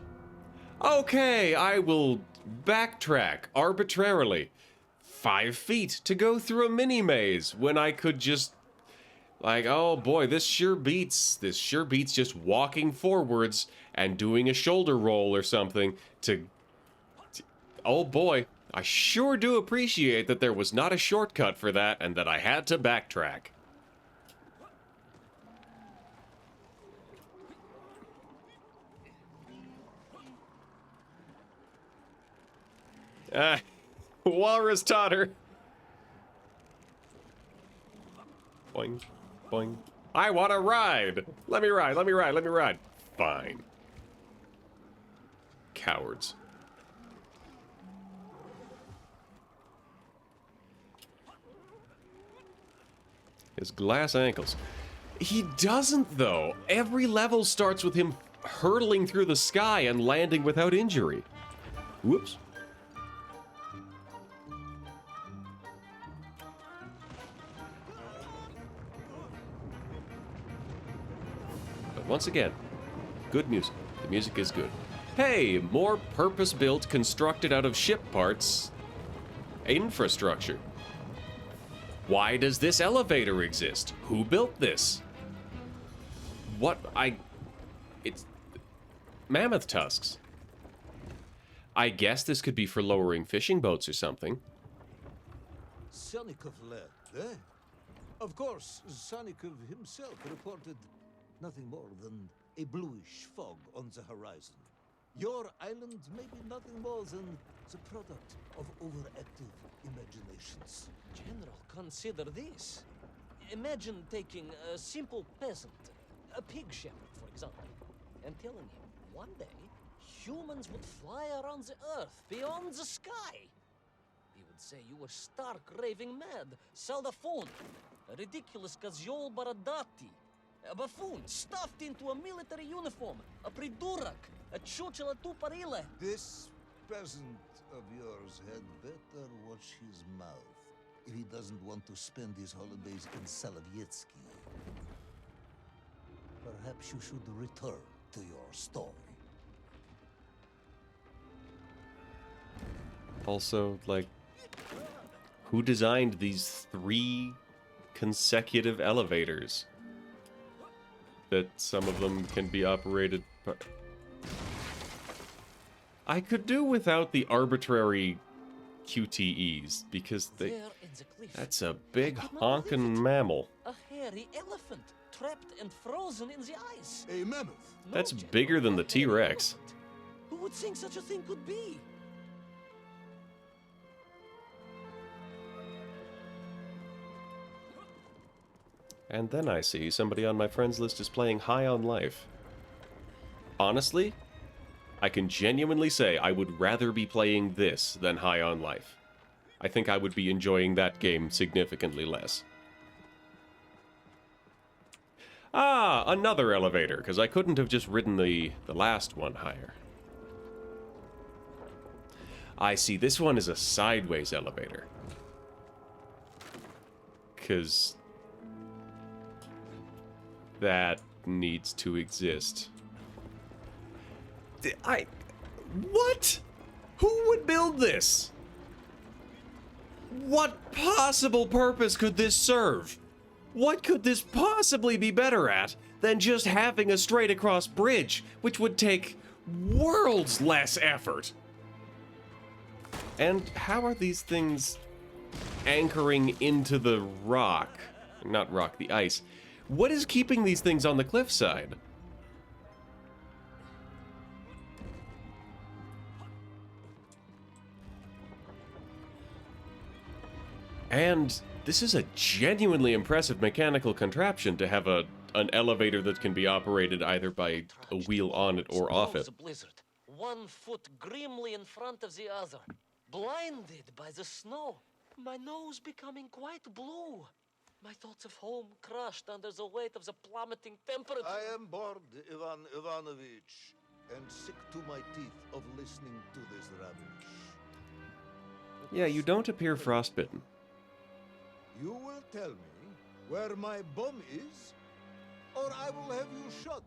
Okay, I will backtrack arbitrarily 5 feet to go through a mini maze when I could just... Like, oh boy, this sure beats just walking forwards and doing a shoulder roll or something to... Oh boy, I sure do appreciate that there was not a shortcut for that and that I had to backtrack. Walrus totter. Boing, boing. I want to ride. Let me ride, let me ride, let me ride. Fine. Cowards. His glass ankles. He doesn't, though. Every level starts with him hurtling through the sky and landing without injury. Whoops. But once again, good music. The music is good. Hey, more purpose-built, constructed out of ship parts infrastructure. Why does this elevator exist? Who built this? It's mammoth tusks. I guess this could be for lowering fishing boats or something. Sanikov led, eh? Of course, Sanikov himself reported nothing more than a bluish fog on the horizon. Your island may be nothing more than the product of overactive imaginations. General, consider this. Imagine taking a simple peasant, a pig shepherd, for example, and telling him one day humans would fly around the earth beyond the sky. He would say you were stark raving mad, Saldafon, a ridiculous Kazyol Baradati, a buffoon stuffed into a military uniform, a pridurak, a chuchela tuparile. This peasant of yours had better watch his mouth if he doesn't want to spend his holidays in Solovyetsky. perhaps you should return to your story. Also, like, who designed these 3 consecutive elevators? That some of them can be operated... I could do without the arbitrary QTEs, because There in the cliff, that's a big I could not honkin' believe it. mammal. A hairy elephant, trapped and frozen in the ice. A mammoth. No, That's General, bigger than a the hairy T-Rex. elephant. Who would think such a thing could be? And then I see somebody on my friends list is playing High on Life. Honestly, I can genuinely say I would rather be playing this than High on Life. I think I would be enjoying that game significantly less. Ah, another elevator, because I couldn't have just ridden the last one higher. I see, this one is a sideways elevator. Because that needs to exist. What? Who would build this? What possible purpose could this serve? What could this possibly be better at than just having a straight across bridge, which would take worlds less effort? And how are these things anchoring into the rock? Not rock, the ice. What is keeping these things on the cliffside? And this is a genuinely impressive mechanical contraption to have an elevator that can be operated either by a wheel on it or off it. The blizzard, 1 foot grimly in front of the other, blinded by the snow, my nose becoming quite blue. My thoughts of home crushed under the weight of the plummeting temperature. I am bored, Ivan Ivanovich, and sick to my teeth of listening to this rubbish. Yeah, you don't appear frostbitten. You will tell me where my bomb is, or I will have you shot.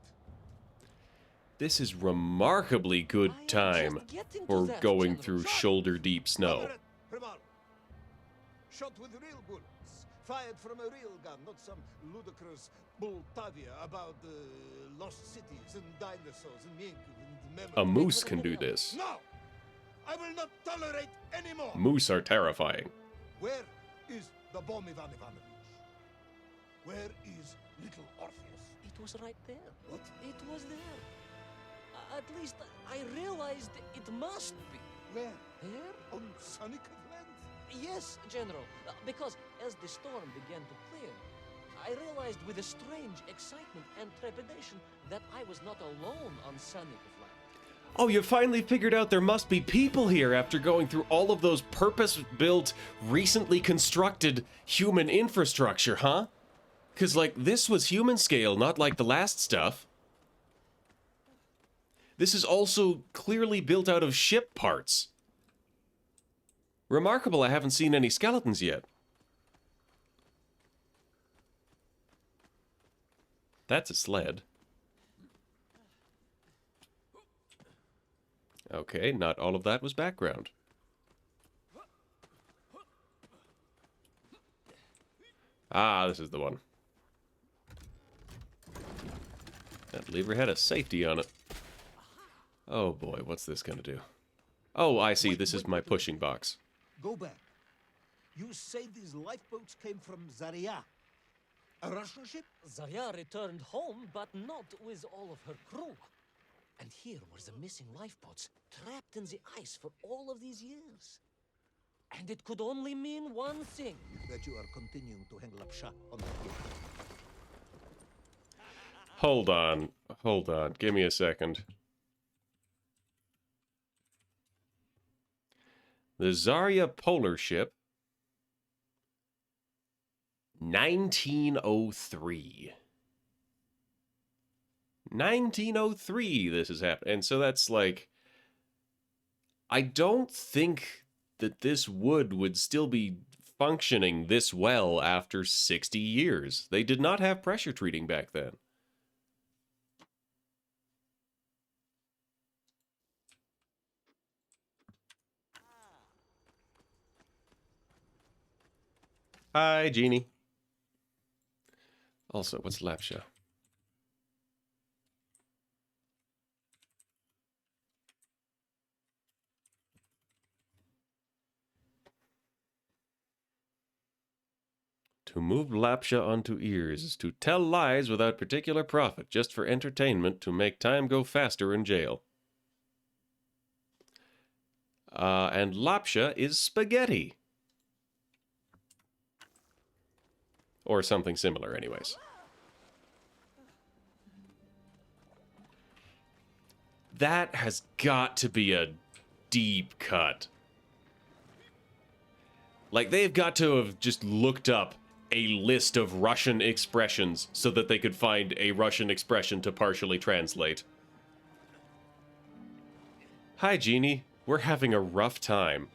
This is remarkably good I am time just getting to for that, going General. through shoulder-deep snow. Comrade Primal, shot with real bullets, fired from a real gun, not some ludicrous Bultavia about lost cities and dinosaurs and Mink and memory. A moose can do this. No! I will not tolerate anymore! Moose are terrifying. Where is the bomb, Ivan Ivanovich? Where is little Orpheus? It was right there. What? It was there. At least I realized it must be. Where? Here? On Sonic Land? Yes, General. Because as the storm began to clear, I realized with a strange excitement and trepidation that I was not alone on Sonic Land. Oh, you finally figured out there must be people here after going through all of those purpose-built, recently constructed human infrastructure, huh? Because, like, this was human scale, not like the last stuff. This is also clearly built out of ship parts. Remarkable I haven't seen any skeletons yet. That's a sled. Okay, not all of that was background. Ah, this is the one. That lever had a safety on it. Oh boy, what's this gonna do? Oh, I see, this is my pushing box. Go back. You say these lifeboats came from Zarya. A Russian ship? Zarya returned home, but not with all of her crew. And here were the missing lifeboats, trapped in the ice for all of these years. And it could only mean one thing. That you are continuing to hang lapsha on that gate. Hold on, give me a second. The Zarya polar ship, 1903. 1903 this has happened. And so that's like, I don't think that this would still be functioning this well after 60 years. They did not have pressure treating back then. Hi, Genie. Also, what's Lapsha? To move Lapsha onto ears is to tell lies without particular profit, just for entertainment, to make time go faster in jail. And Lapsha is spaghetti. Or something similar, anyways. That has got to be a deep cut. Like, they've got to have just looked up a list of Russian expressions so that they could find a Russian expression to partially translate. Hi, Genie. We're having a rough time.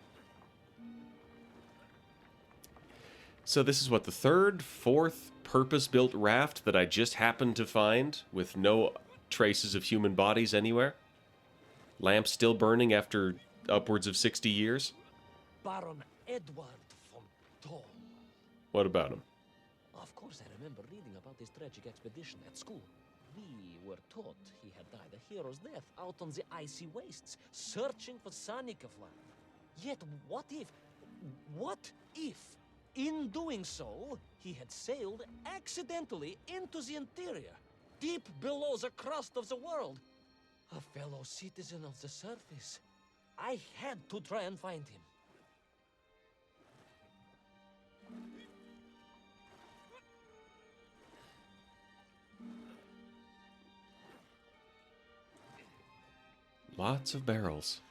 So this is what, the third, fourth purpose-built raft that I just happened to find with no traces of human bodies anywhere? Lamp still burning after upwards of 60 years? Baron Edward von Toll. What about him? Of course, I remember reading about his tragic expedition at school. We were taught he had died a hero's death out on the icy wastes, searching for Sanikaflan. Yet what if, in doing so, he had sailed accidentally into the interior, deep below the crust of the world? A fellow citizen of the surface. I had to try and find him. Lots of barrels.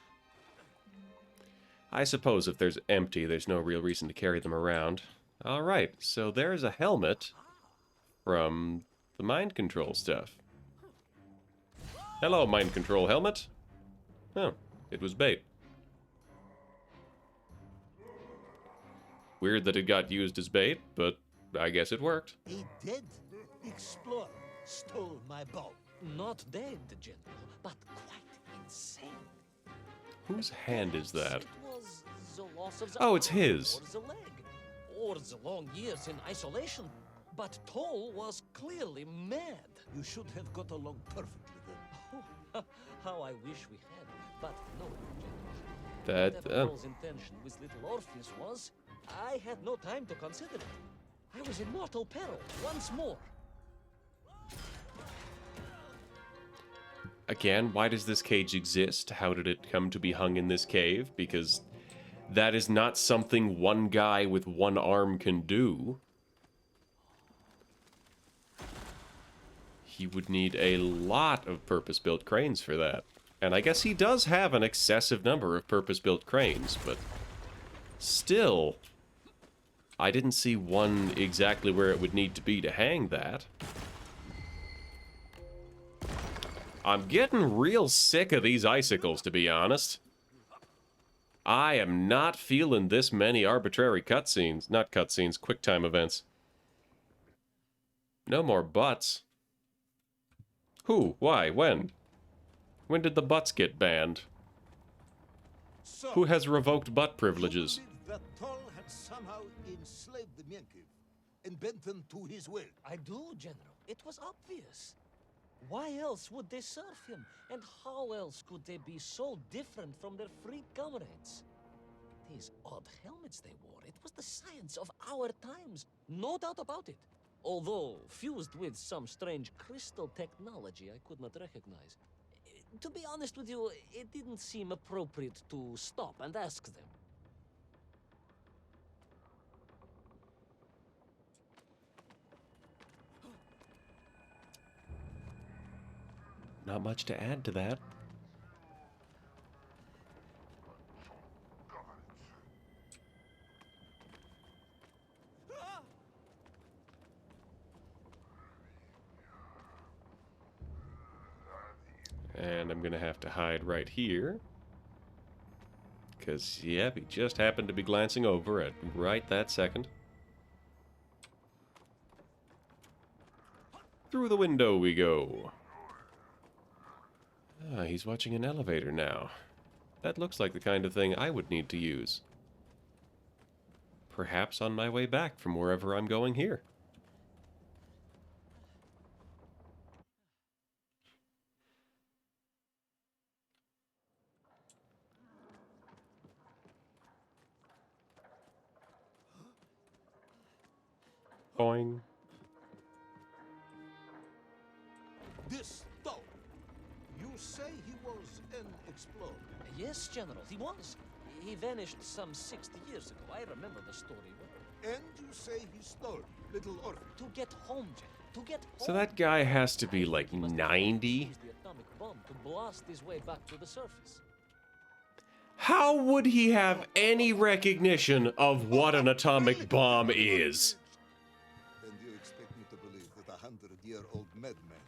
I suppose if there's empty, there's no real reason to carry them around. Alright, so there's a helmet from the mind control stuff. Hello, mind control helmet. Oh, it was bait. Weird that it got used as bait, but I guess it worked. A dead explorer stole my bow. Not dead, General, but quite insane. Whose hand is that? It was the loss of the Oh, it's arm, his. or the leg, or the long years in isolation. But Toll was clearly mad. You should have got along perfectly then. Oh, how I wish we had. But no, General. That, Whatever Toll's intention with little Orpheus was, I had no time to consider it. I was in mortal peril once more. Again, why does this cage exist? How did it come to be hung in this cave? Because that is not something one guy with one arm can do. He would need a lot of purpose-built cranes for that. And I guess he does have an excessive number of purpose-built cranes, but still, I didn't see one exactly where it would need to be to hang that. I'm getting real sick of these icicles, to be honest. I am not feeling this many arbitrary cutscenes. Not cutscenes, QuickTime events. No more butts. Who? Why? When? When did the butts get banned? So, Who has revoked butt you privileges? believe that Toll had somehow enslaved the Menkiv and bent them to his will. I do, General. It was obvious. Why else would they serve him? And how else could they be so different from their free comrades? These odd helmets they wore, it was the science of our times. No doubt about it. Although fused with some strange crystal technology I could not recognize. To be honest with you, it didn't seem appropriate to stop and ask them. Not much to add to that. And I'm gonna have to hide right here. Because, yep, he just happened to be glancing over at right that second. Through the window we go. Ah, he's watching an elevator now. That looks like the kind of thing I would need to use. perhaps on my way back from wherever I'm going here. Boing. This Thor. You say he was an explorer. Yes, General, he was. He vanished some 60 years ago. I remember the story well. And you say he stole little orphan. To get home, General. To get home. So that guy has to be like He must have 90? used the atomic bomb to blast his way back to the surface. How would he have any recognition of what an atomic bomb is? And you expect me to believe that a 100-year-old madman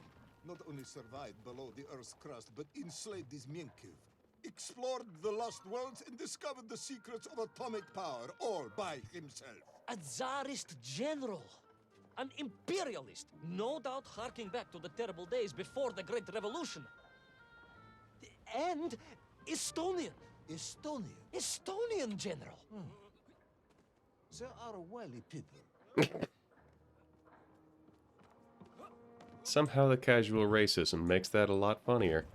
not only survived below the Earth's crust, but enslaved his Mienkiv, explored the lost worlds, and discovered the secrets of atomic power, all by himself? A Tsarist general. An imperialist. No doubt harking back to the terrible days before the Great Revolution. And Estonian. Estonian. Estonian general. They are wily people. Somehow the casual racism makes that a lot funnier.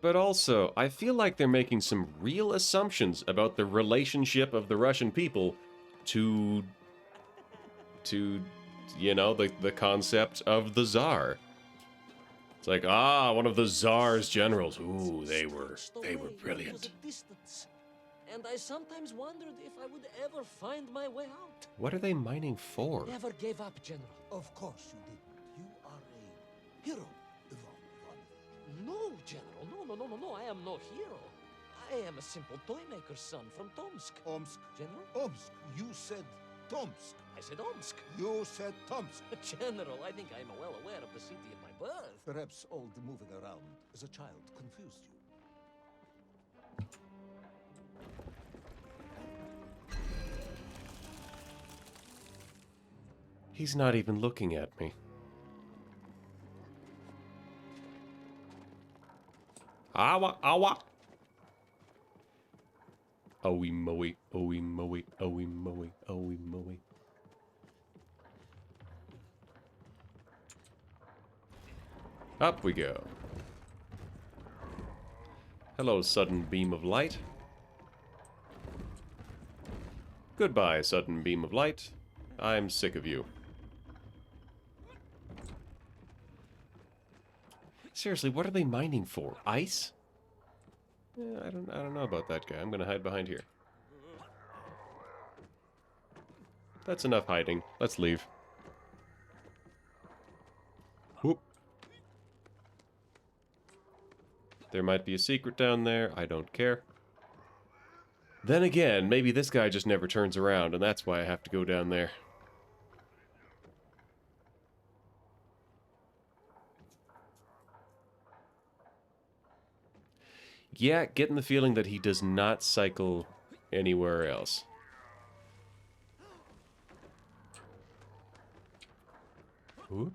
But also, I feel like they're making some real assumptions about the relationship of the Russian people to you know, the concept of the Tsar. It's like, one of the Tsar's generals. Ooh, they were brilliant. And I sometimes wondered if I would ever find my way out. What are they mining for? Never gave up, General. Of course you didn't. You are a hero, Ivan Ivanovich. No, General. No. I am no hero. I am a simple toymaker's son from Tomsk. Omsk. General? Omsk. You said Tomsk. I said Omsk. You said Tomsk. General, I think I am well aware of the city of my birth. Perhaps all the moving around as a child confused you. He's not even looking at me. Awa, awa. Owie moey, owie moey, owie moey, owie moey. Up we go. Hello, sudden beam of light. Goodbye, sudden beam of light. I'm sick of you. Seriously, what are they mining for? Ice? I don't know about that guy. I'm gonna hide behind here. That's enough hiding. Let's leave. Whoop. There might be a secret down there. I don't care. Then again, maybe this guy just never turns around, and that's why I have to go down there. Yeah, getting the feeling that he does not cycle anywhere else. Ooh.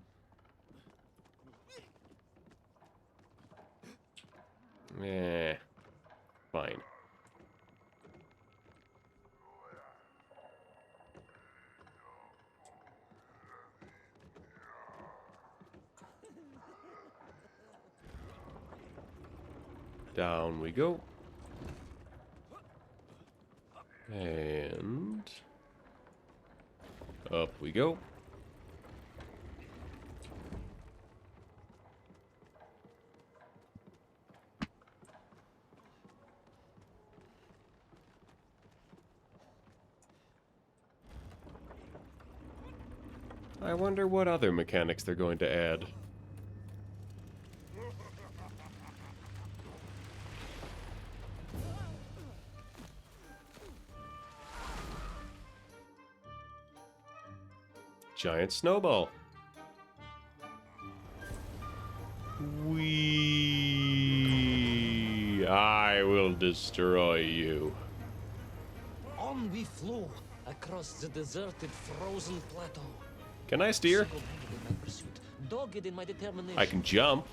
Fine. Down we go. And up we go. I wonder what other mechanics they're going to add. Giant snowball. I will destroy you. On we flew across the deserted, frozen plateau. Can I steer? Single-handed in my pursuit, dogged in my determination. I can jump.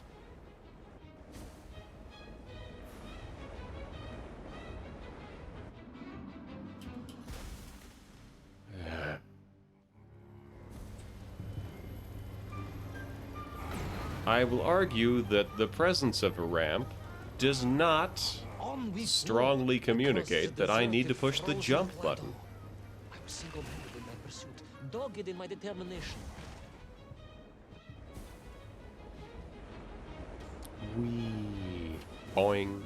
I will argue that the presence of a ramp does not On we strongly flew communicate across the that I need to deserted, push the frozen jump plateau. button. I was single-handed in my pursuit, dogged in my determination. Wee. Boing.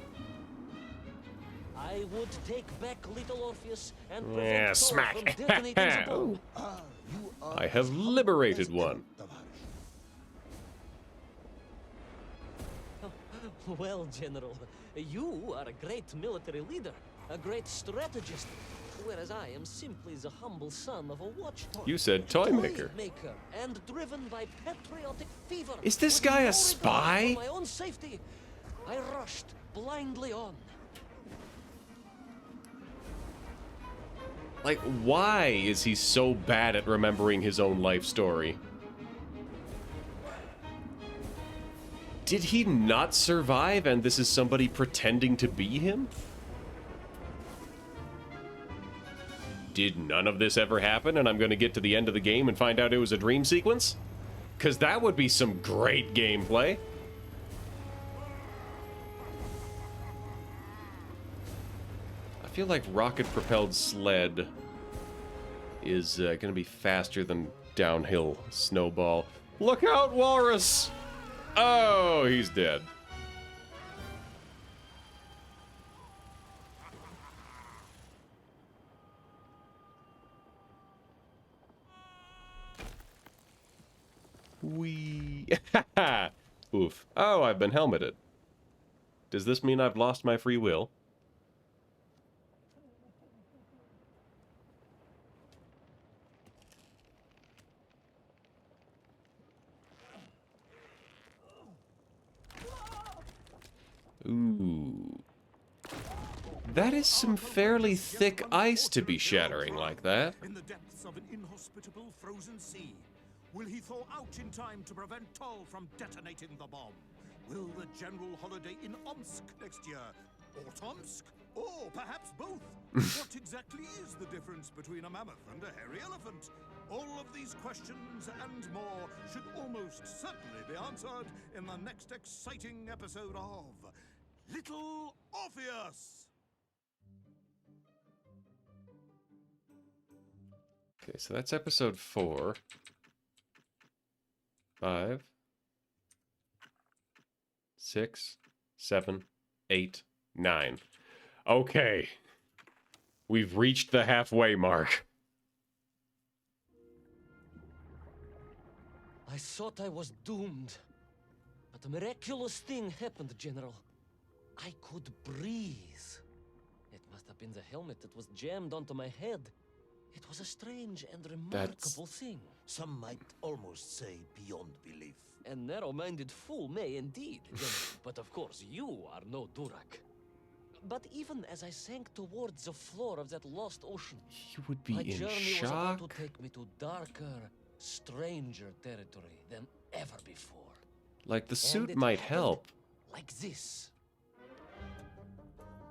I would take back little Orpheus and Yeah, prevent Thor smack. from detonating the bomb. Ooh. Ah, you are I have as humble liberated as one. ever, Tavares. Well, General, you are a great military leader, a great strategist, whereas I am simply the humble son of a watchdog. You said toy maker. Maker, and driven by patriotic fever. Is this with guy a no regard spy? For my own safety, I rushed blindly on. Like, why is he so bad at remembering his own life story? Did he not survive and this is somebody pretending to be him? Did none of this ever happen and I'm going to get to the end of the game and find out it was a dream sequence? Because that would be some great gameplay. I feel like rocket-propelled sled is going to be faster than downhill snowball. Look out, Walrus! Oh, he's dead. Wee. Oof. Oh, I've been helmeted. Does this mean I've lost my free will? Ooh. That is some fairly thick ice to be shattering like that. In the depths of an inhospitable frozen sea, will he thaw out in time to prevent Toll from detonating the bomb? Will the general holiday in Omsk next year? Or Tomsk? Or perhaps both? What exactly is the difference between a mammoth and a hairy elephant? All of these questions and more should almost certainly be answered in the next exciting episode of Little Orpheus! Okay, so that's episode 4. 5, 6, 7, 8, 9. Okay. We've reached the halfway mark. I thought I was doomed. But a miraculous thing happened, General. I could breathe. It must have been the helmet that was jammed onto my head. It was a strange and remarkable thing. Some might almost say beyond belief. A narrow-minded fool may indeed, General. But of course, you are no Durak. But even as I sank towards the floor of that lost ocean, You would be my in journey was about shock. to take me to darker, stranger territory than ever before. Like, the And suit it might happened help. Like this.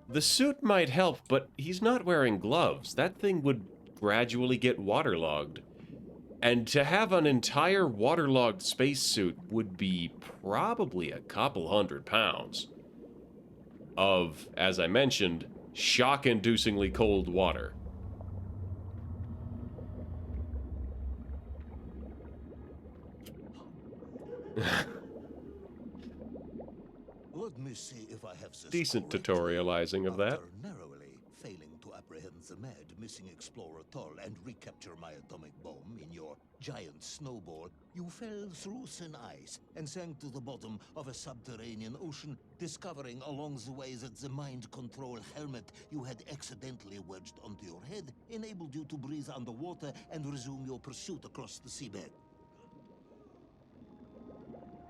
The suit might help, but he's not wearing gloves. That thing would gradually get waterlogged. And to have an entire waterlogged spacesuit would be probably a couple hundred pounds of, as I mentioned, shock-inducingly cold water. Let me see if I have this Decent correctly. tutorializing of that. After narrowly failing to apprehend the mad missing explorer Toll and recapture my atomic bomb in your giant snowball, you fell through thin ice and sank to the bottom of a subterranean ocean, discovering along the way that the mind control helmet you had accidentally wedged onto your head enabled you to breathe underwater and resume your pursuit across the seabed.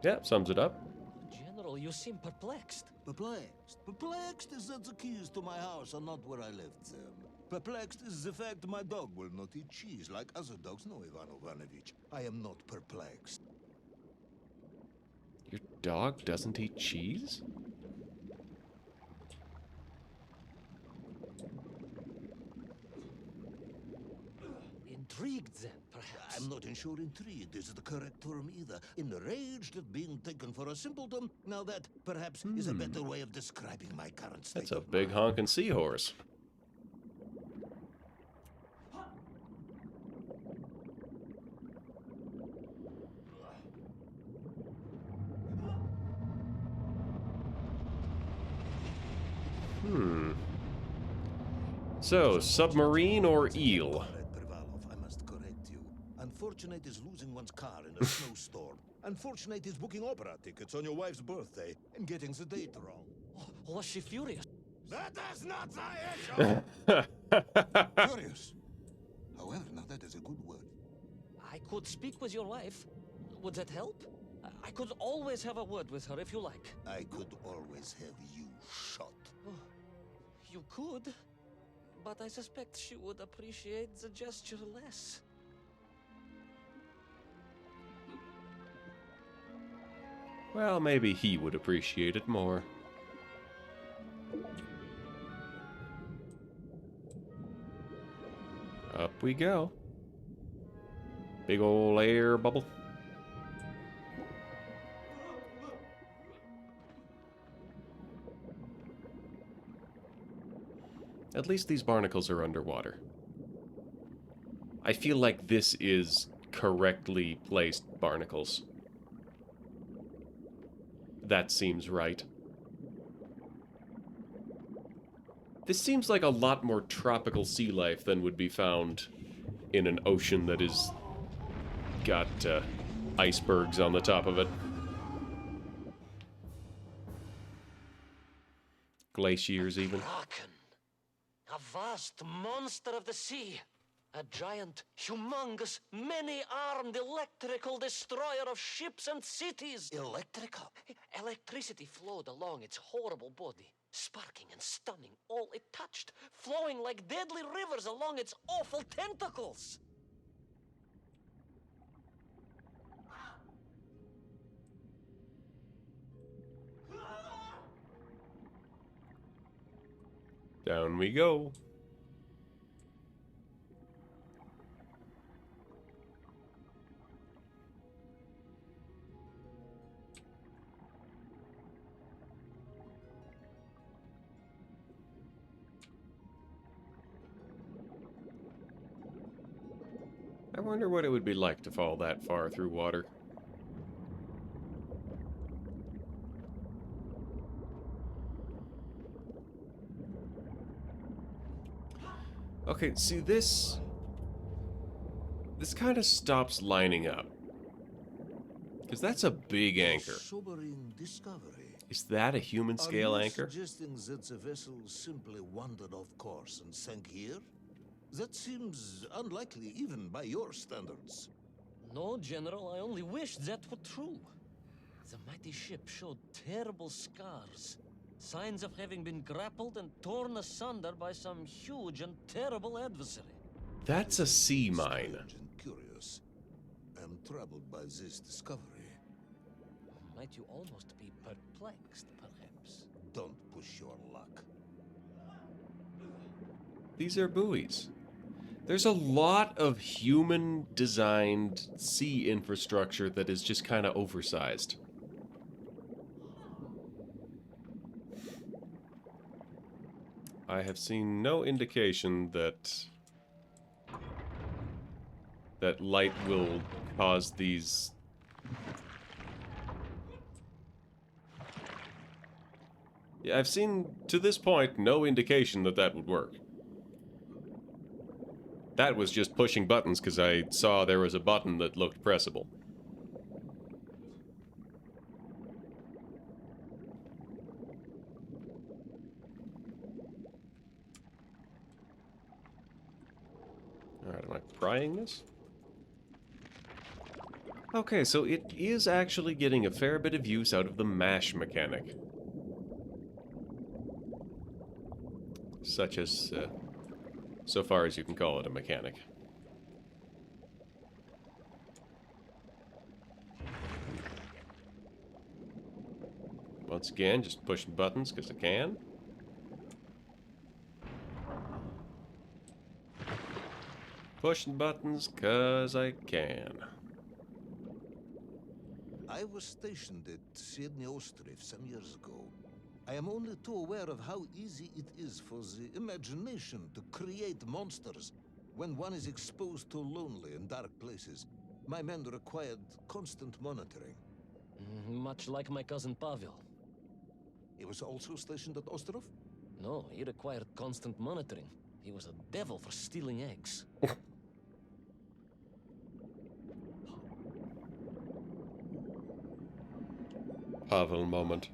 Yeah, sums it up. General, you seem perplexed. Perplexed. Perplexed is that the keys to my house are not where I left them. Perplexed is the fact my dog will not eat cheese like other dogs. No, Ivan Ivanovich, I am not perplexed. dog doesn't eat cheese? Intrigued then, perhaps? I'm not sure intrigued is the correct term either. Enraged at being taken for a simpleton. Now that, perhaps, is a better way of describing my current state That's a of big mind. honking seahorse. So, submarine or eel? Comrade Privalov, I must correct you. Unfortunate is losing one's car in a snowstorm. Unfortunate is booking opera tickets on your wife's birthday and getting the date wrong. Oh, was she furious? That is not the issue! Curious. However, now that is a good word. I could speak with your wife. Would that help? I could always have a word with her if you like. I could always have you shot. You could, but I suspect she would appreciate the gesture less. Well, maybe he would appreciate it more. Up we go. Big ol' air bubble. At least these barnacles are underwater. I feel like this is correctly placed barnacles. That seems right. This seems like a lot more tropical sea life than would be found in an ocean that is got icebergs on the top of it. Glaciers, even. Kraken. A vast monster of the sea. A giant, humongous, many-armed electrical destroyer of ships and cities. Electrical? Electricity flowed along its horrible body, sparking and stunning all it touched, flowing like deadly rivers along its awful tentacles. Down we go. I wonder what it would be like to fall that far through water. Okay, see this kind of stops lining up. Because that's a big anchor. Sobering discovery. Is that a human scale Are you anchor? suggesting that the vessel simply wandered off course and sank here? That seems unlikely even by your standards. No, General, I only wished that were true. The mighty ship showed terrible scars. Signs of having been grappled and torn asunder by some huge and terrible adversary. That's a sea mine. Strange and curious. I'm troubled by this discovery. Might you almost be perplexed, perhaps? Don't push your luck. These are buoys. There's a lot of human-designed sea infrastructure that is just kind of oversized. I have seen no indication that light will cause these. Yeah, I've seen to this point no indication that that would work. That was just pushing buttons because I saw there was a button that looked pressable. Alright, am I prying this? Okay, so it is actually getting a fair bit of use out of the mash mechanic. Such as, so far as you can call it a mechanic. Once again, just pushing buttons because I can. Pushing buttons because I can. I was stationed at Sydney Ostrov some years ago. I am only too aware of how easy it is for the imagination to create monsters when one is exposed to lonely and dark places. My men required constant monitoring. Much like my cousin Pavel. He was also stationed at Ostrov? No, he required constant monitoring. He was a devil for stealing eggs. Pavel moment.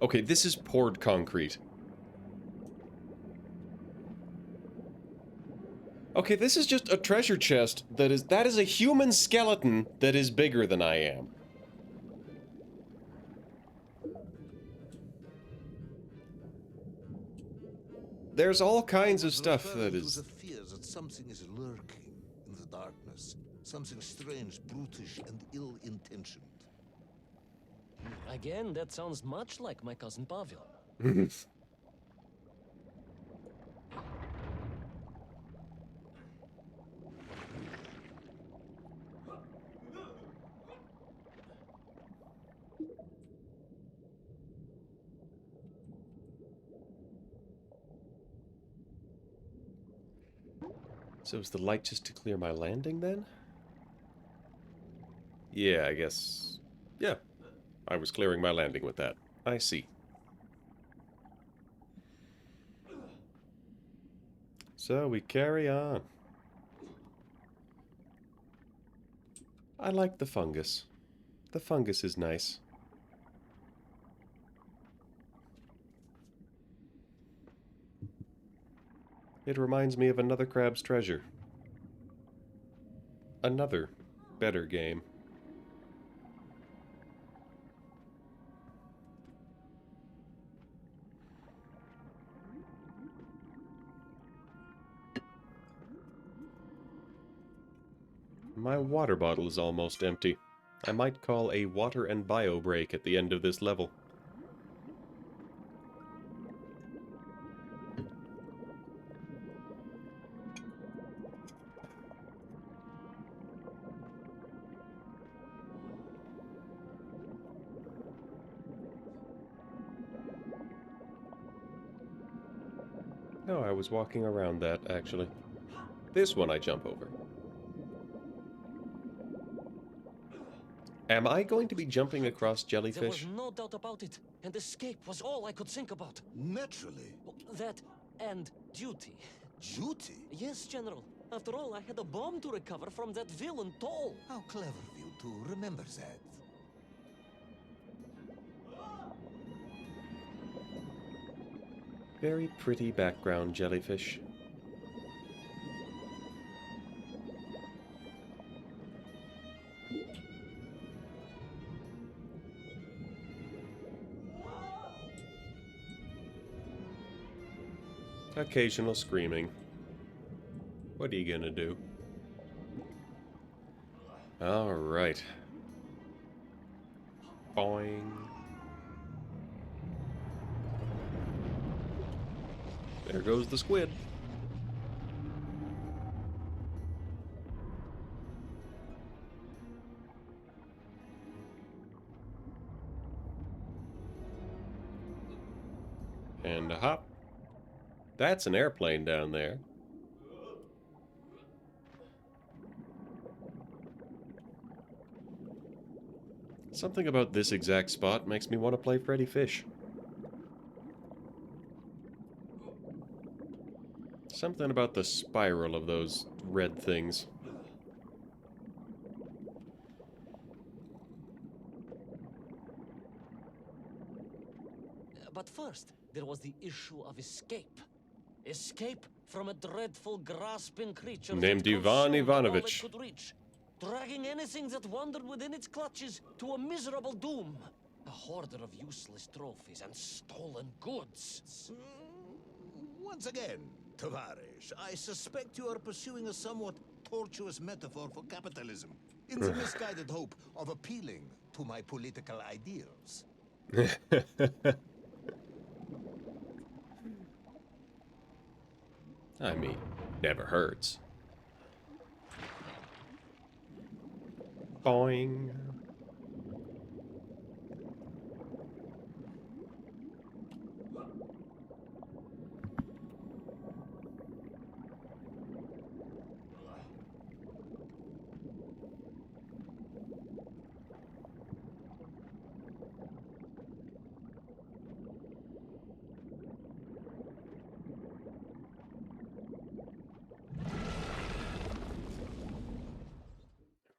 Okay, this is poured concrete. Okay, this is just a treasure chest that is a human skeleton that is bigger than I am. There's all kinds of stuff that is... The fear that something is lurking in the darkness. Something strange, brutish, and ill-intentioned. Again, that sounds much like my cousin Pavel. So is the light just to clear my landing then? Yeah, I guess... Yeah. I was clearing my landing with that. I see. So we carry on. I like the fungus. The fungus is nice. It reminds me of another Crab's Treasure. Another better game. My water bottle is almost empty. I might call a water and bio break at the end of this level. No, I was walking around that, actually. This one I jump over. Am I going to be jumping across jellyfish? There was no doubt about it, and escape was all I could think about. Naturally. That and duty. Duty? Yes, General. After all, I had a bomb to recover from that villain Toll. How clever of you to remember that. Very pretty background jellyfish. Occasional screaming. What are you gonna do? Alright. Boing. There goes the squid. And a hop. That's an airplane down there. Something about this exact spot makes me want to play Freddy Fish. Something about the spiral of those red things. But first, there was the issue of escape. Escape from a dreadful, grasping creature Named that Ivan consumed Ivanovich. all it could reach, dragging anything that wandered within its clutches to a miserable doom. A hoarder of useless trophies and stolen goods. Once again, Tavarish, I suspect you are pursuing a somewhat tortuous metaphor for capitalism, in the misguided hope of appealing to my political ideals. I mean, never hurts. Boing.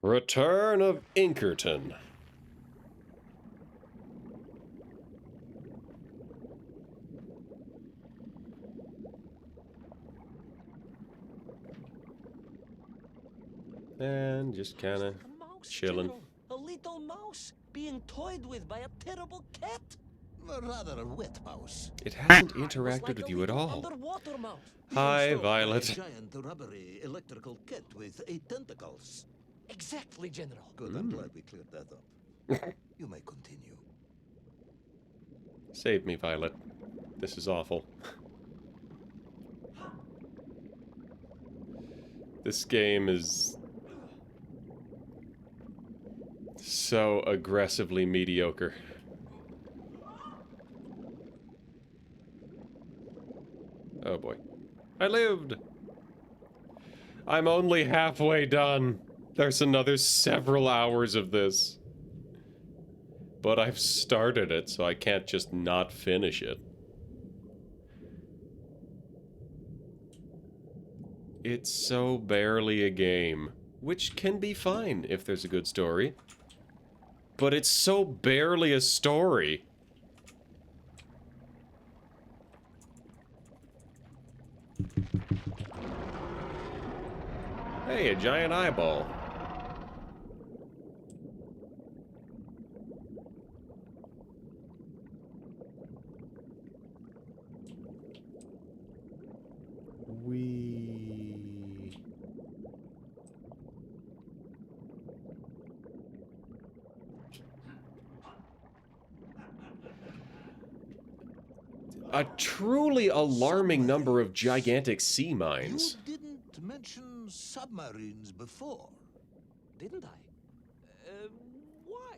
Return of Inkerton. And just kind of A mouse, chilling. General. A little mouse being toyed with by a terrible cat. Rather a wet mouse. It hasn't It was interacted like with a you at little all. underwater mouse. Hi, Even so, Violet. A giant rubbery electrical cat with 8 tentacles. Exactly, General. Good, I'm glad we cleared that up. You may continue. Save me, Violet. This is awful. This game is so aggressively mediocre. Oh boy. I lived! I'm only halfway done. There's another several hours of this. But I've started it, so I can't just not finish it. It's so barely a game, which can be fine if there's a good story. But it's so barely a story. Hey, a giant eyeball. A truly alarming number of gigantic sea mines. You didn't mention submarines before. Didn't I? Why?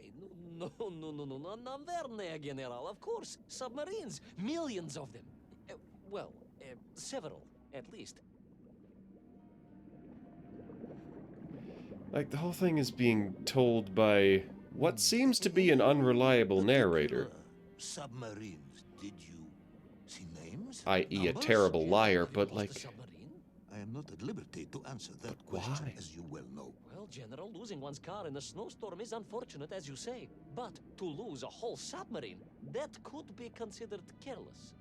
No, Navernia, General. Of course, submarines. Millions of them. Well, several, at least. Like, the whole thing is being told by what seems to be an unreliable narrator. Submarines, did you see names? I.e. a Numbers? terrible liar, but Lost a like... submarine? I am not at liberty to answer that But question, why? as you well know. Well, General, losing one's car in a snowstorm is unfortunate, as you say. But to lose a whole submarine, that could be considered careless.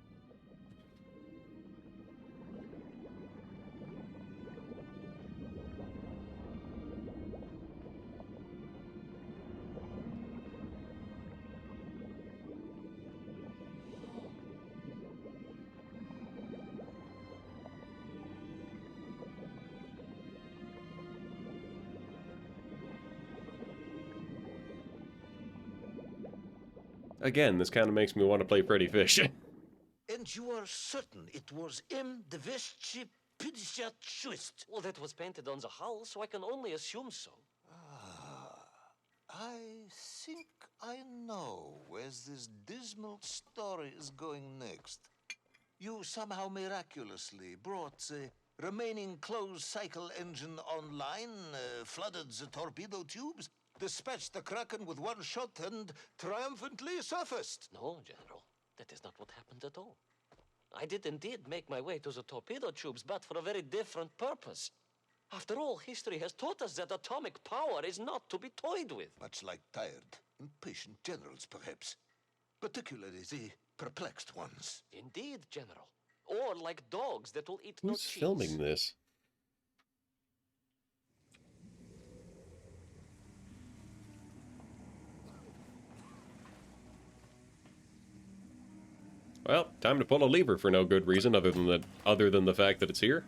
Again, this kind of makes me want to play Freddy Fish. And you are certain it was M. Deveschi Pidishatschwist? Well, that was painted on the hull, so I can only assume so. I think I know where this dismal story is going next. You somehow miraculously brought the remaining closed cycle engine online, flooded the torpedo tubes, dispatched the Kraken with one shot, and triumphantly surfaced. No, General, that is not what happened at all. I did indeed make my way to the torpedo tubes, but for a very different purpose. After all, history has taught us that atomic power is not to be toyed with. Much like tired, impatient generals, perhaps. Particularly the perplexed ones. Indeed, General. Or like dogs that will eat no Who's cheese. filming this? Well, time to pull a lever for no good reason other than the fact that it's here.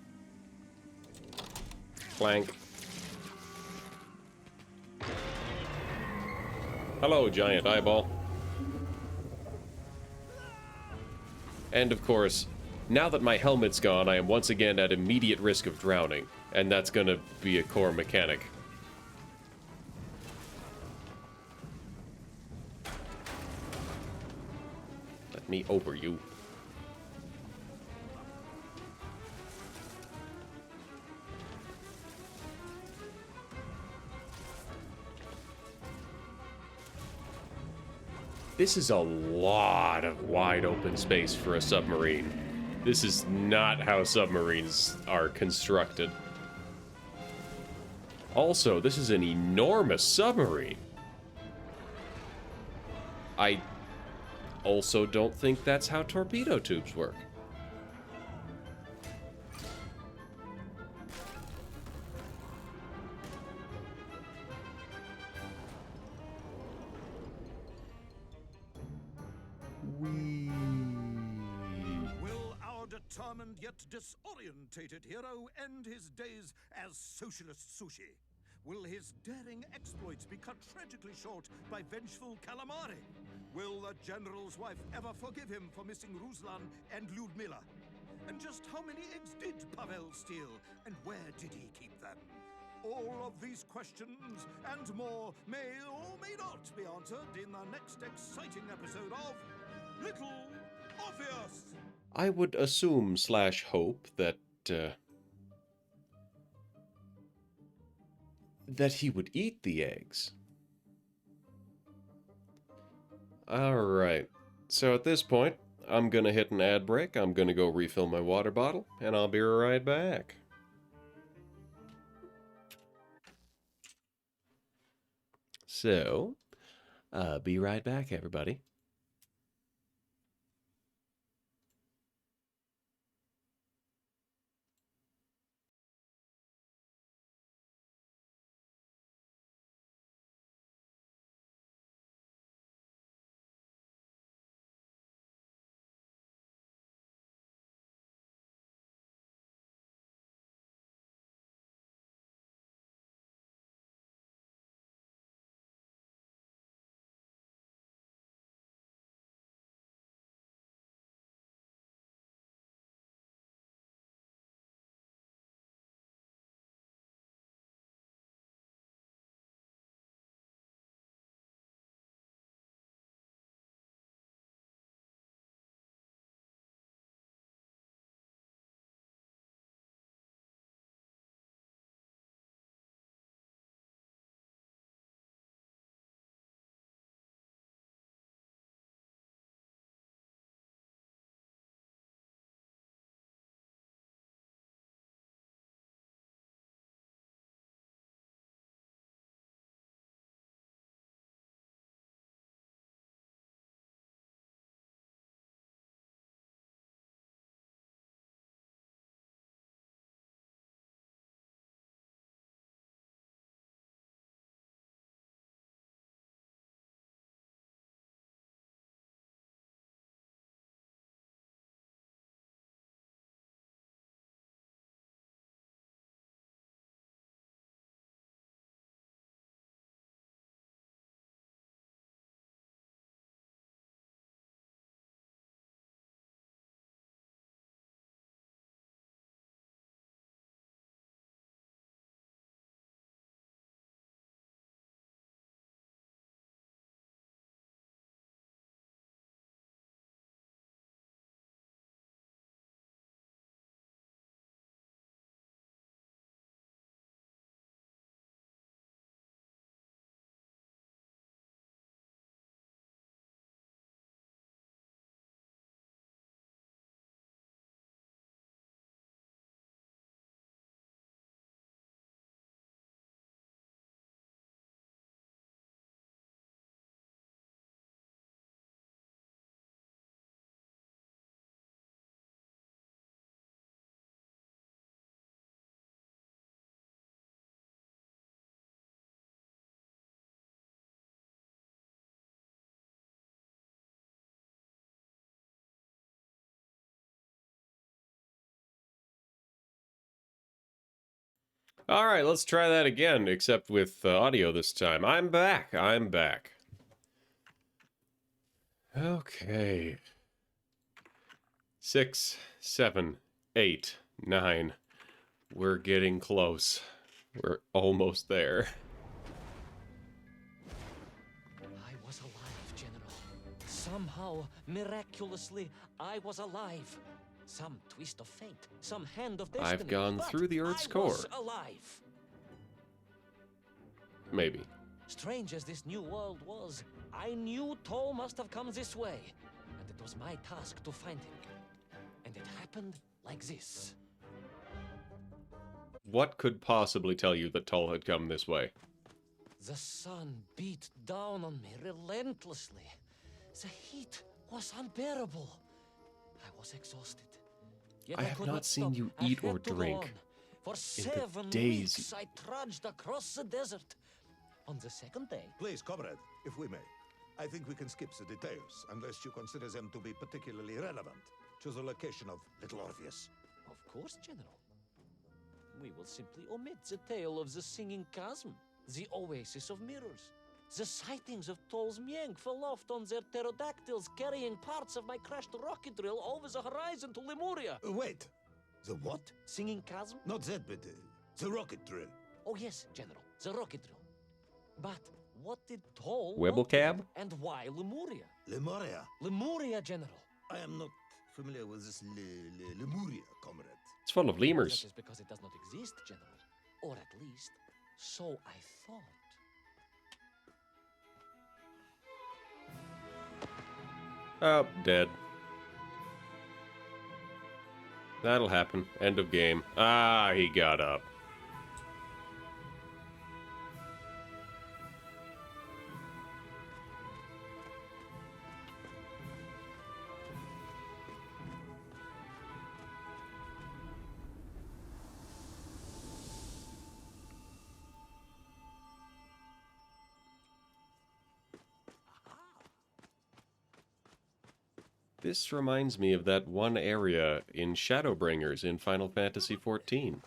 Clank. Hello, giant eyeball. And of course, now that my helmet's gone, I am once again at immediate risk of drowning, and that's gonna be a core mechanic. Let me over you. This is a lot of wide open space for a submarine. This is not how submarines are constructed. Also, this is an enormous submarine. I also don't think that's how torpedo tubes work. Will our determined yet disorientated hero end his days as socialist sushi? Will his daring exploits be cut tragically short by vengeful calamari? Will the general's wife ever forgive him for missing Ruslan and Lyudmila? And just how many eggs did Pavel steal, and where did he keep them? All of these questions and more may or may not be answered in the next exciting episode of Little Orpheus! I would assume / hope that, that he would eat the eggs. Alright, so at this point, I'm gonna hit an ad break, I'm gonna go refill my water bottle, and I'll be right back. So, be right back, everybody. All right, let's try that again, except with audio this time. I'm back. I'm back. Okay. 6, 7, 8, 9. We're getting close. We're almost there. I was alive, General. Somehow, miraculously, I was alive. Some twist of fate, some hand of destiny. I've gone but through the Earth's I core. was alive. Maybe. Strange as this new world was, I knew Toll must have come this way, and it was my task to find him. And it happened like this. What could possibly tell you that Tull had come this way? The sun beat down on me relentlessly. The heat was unbearable. I was exhausted. Yet I have could not seen stop. you I eat had or to go drink on. For the 7 days weeks, I trudged across the desert. On the second day, Please, comrade, if we may. I think we can skip the details, unless you consider them to be particularly relevant to the location of Little Orpheus. of course, General. We will simply omit the tale of the singing chasm, the oasis of mirrors, the sightings of Toll's Mienk aloft on their pterodactyls carrying parts of my crashed rocket drill over the horizon to Lemuria. Wait, the what? Singing chasm? Not that, but the rocket drill. Oh yes, General, the rocket drill. But what did Toll Webble want cab? there, and why Lemuria? Lemuria. Lemuria, General. I am not familiar with this Lemuria, comrade. It's full of That lemurs. is because it does not exist, General. Or at least, so I thought. Oh, dead. That'll happen. End of game. Ah, he got up. This reminds me of that one area in Shadowbringers in Final Fantasy XIV.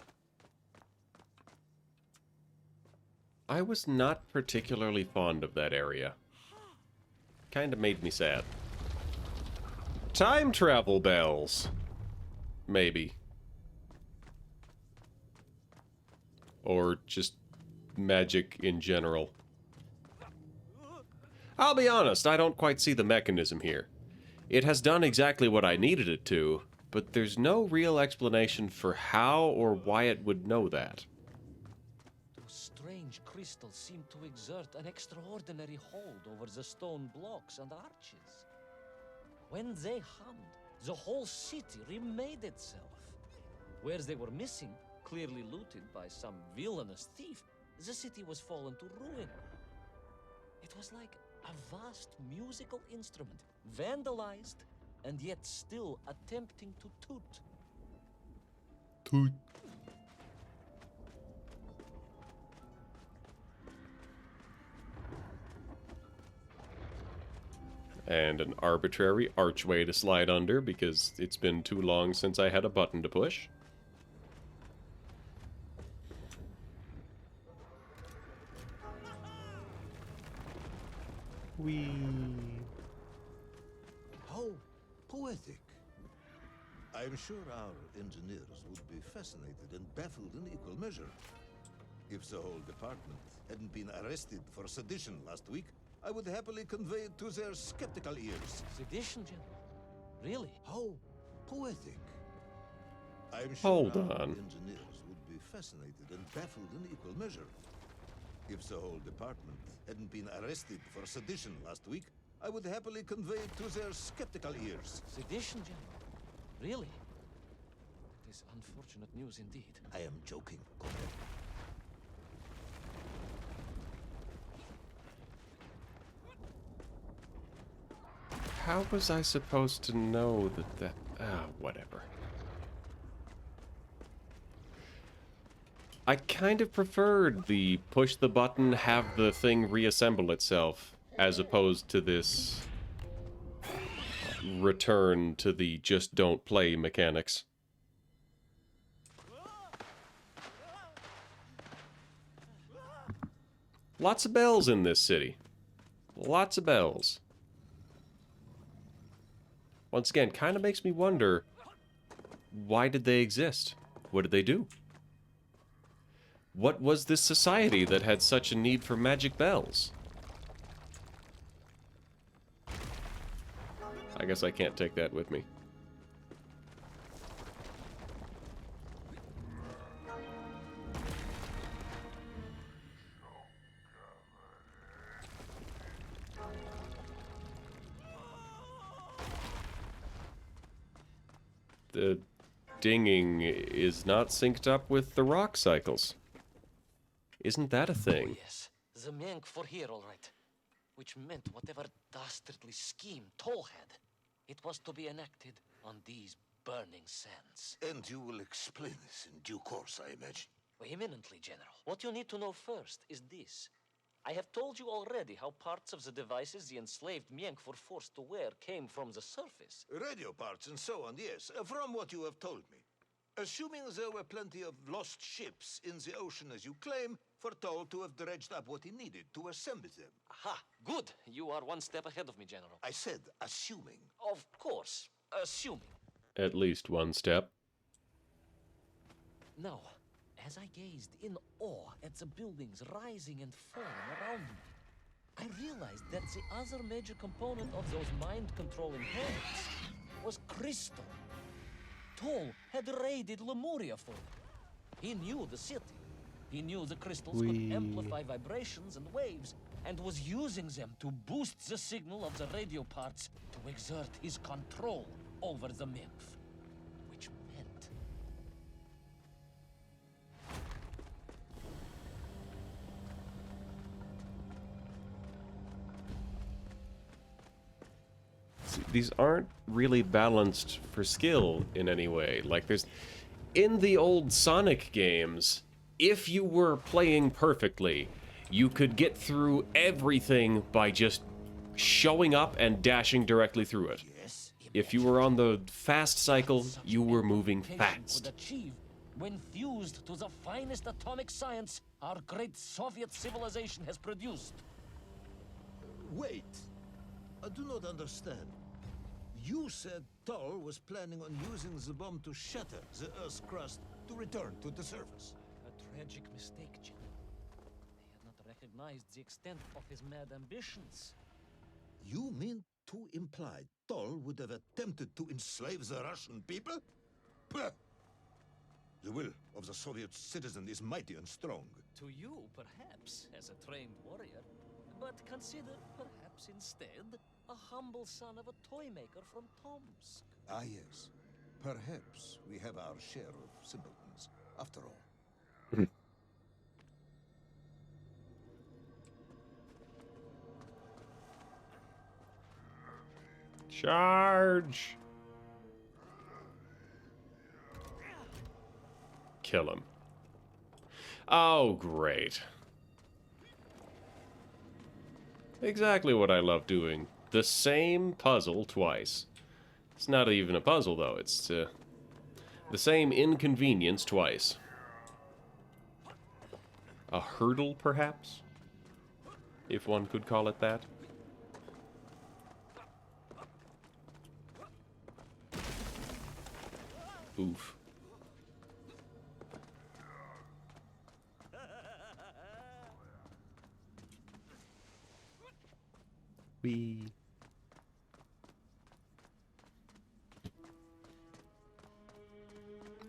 I was not particularly fond of that area. Kind of made me sad. Time travel bells! Maybe. Or just magic in general. I'll be honest, I don't quite see the mechanism here. It has done exactly what I needed it to, but there's no real explanation for how or why it would know that. Those strange crystals seem to exert an extraordinary hold over the stone blocks and arches. When they hummed, the whole city remade itself. Where they were missing, clearly looted by some villainous thief, the city was fallen to ruin. It was like a vast musical instrument, vandalized, and yet still attempting to toot. Toot. And an arbitrary archway to slide under because it's been too long since I had a button to push. Whee. How poetic. I am sure our engineers would be fascinated and baffled in equal measure. If the whole department hadn't been arrested for sedition last week, I would happily convey it to their skeptical ears. Sedition, General? Really? How poetic. I am sure Hold our on. engineers would be fascinated and baffled in equal measure. If the whole department hadn't been arrested for sedition last week, I would happily convey it to their skeptical ears. Sedition, General? Really? It is unfortunate news indeed. I am joking, comrade. How was I supposed to know that whatever. I kind of preferred the push the button, have the thing reassemble itself, as opposed to this return to the just don't play mechanics. Lots of bells in this city. Lots of bells. once again, kind of makes me wonder, why did they exist? What did they do? What was this society that had such a need for magic bells? I guess I can't take that with me. The dinging is not synced up with the rock cycles. Isn't that a thing? Oh, yes, the Menk for here, all right. Which meant whatever dastardly scheme Toll had, it was to be enacted on these burning sands. And you will explain this in due course, I imagine. Imminently, General. What you need to know first is this. I have told you already how parts of the devices the enslaved Mienk were forced to wear came from the surface. Radio parts and so on, yes, from what you have told me. Assuming there were plenty of lost ships in the ocean as you claim, for Toll to have dredged up what he needed to assemble them. Aha, good. You are one step ahead of me, General. I said assuming. Of course, assuming. At least one step. Now, as I gazed in awe at the buildings rising and falling around me, I realized that the other major component of those mind-controlling hands was crystal. Toll had raided Lemuria for it. He knew the city. He knew the crystals could amplify vibrations and waves, and was using them to boost the signal of the radio parts to exert his control over the Memph. Which meant... See, these aren't really balanced for skill in any way. Like, there's... In the old Sonic games, if you were playing perfectly, you could get through everything by just showing up and dashing directly through it. Yes? If you were on the fast cycle, you were moving Could fast. achieve when fused to the finest atomic science our great Soviet civilization has produced. Wait. I do not understand. You said Toll was planning on using the bomb to shatter the Earth's crust to return to the surface. A tragic mistake, General. He had not recognized the extent of his mad ambitions. You mean to imply Toll would have attempted to enslave the Russian people? Pah! The will of the Soviet citizen is mighty and strong. To you, perhaps, as a trained warrior, but consider, perhaps instead, a humble son of a toy maker from Tomsk. Ah, yes. Perhaps we have our share of simpletons, after all. Charge! Kill him. Oh, great. Exactly what I love doing. The same puzzle twice. It's not even a puzzle, though. It's the same inconvenience twice. A hurdle, perhaps? If one could call it that. Oof. Wee.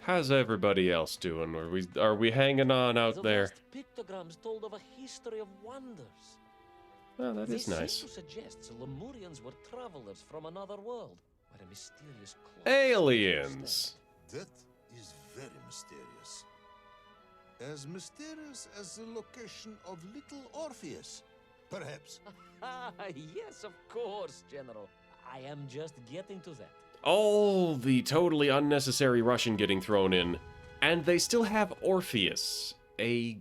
How's everybody else doing? Are we hanging on out The there? vast pictograms told of a history of wonders. Oh, that is They nice. seem to suggest the Lemurians were travelers from another world, where a mysterious cloak Aliens. That is very mysterious as the location of Little Orpheus, perhaps. Ah, yes, of course, General. I am just getting to that. Oh, the totally unnecessary Russian getting thrown in. And they still have Orpheus. A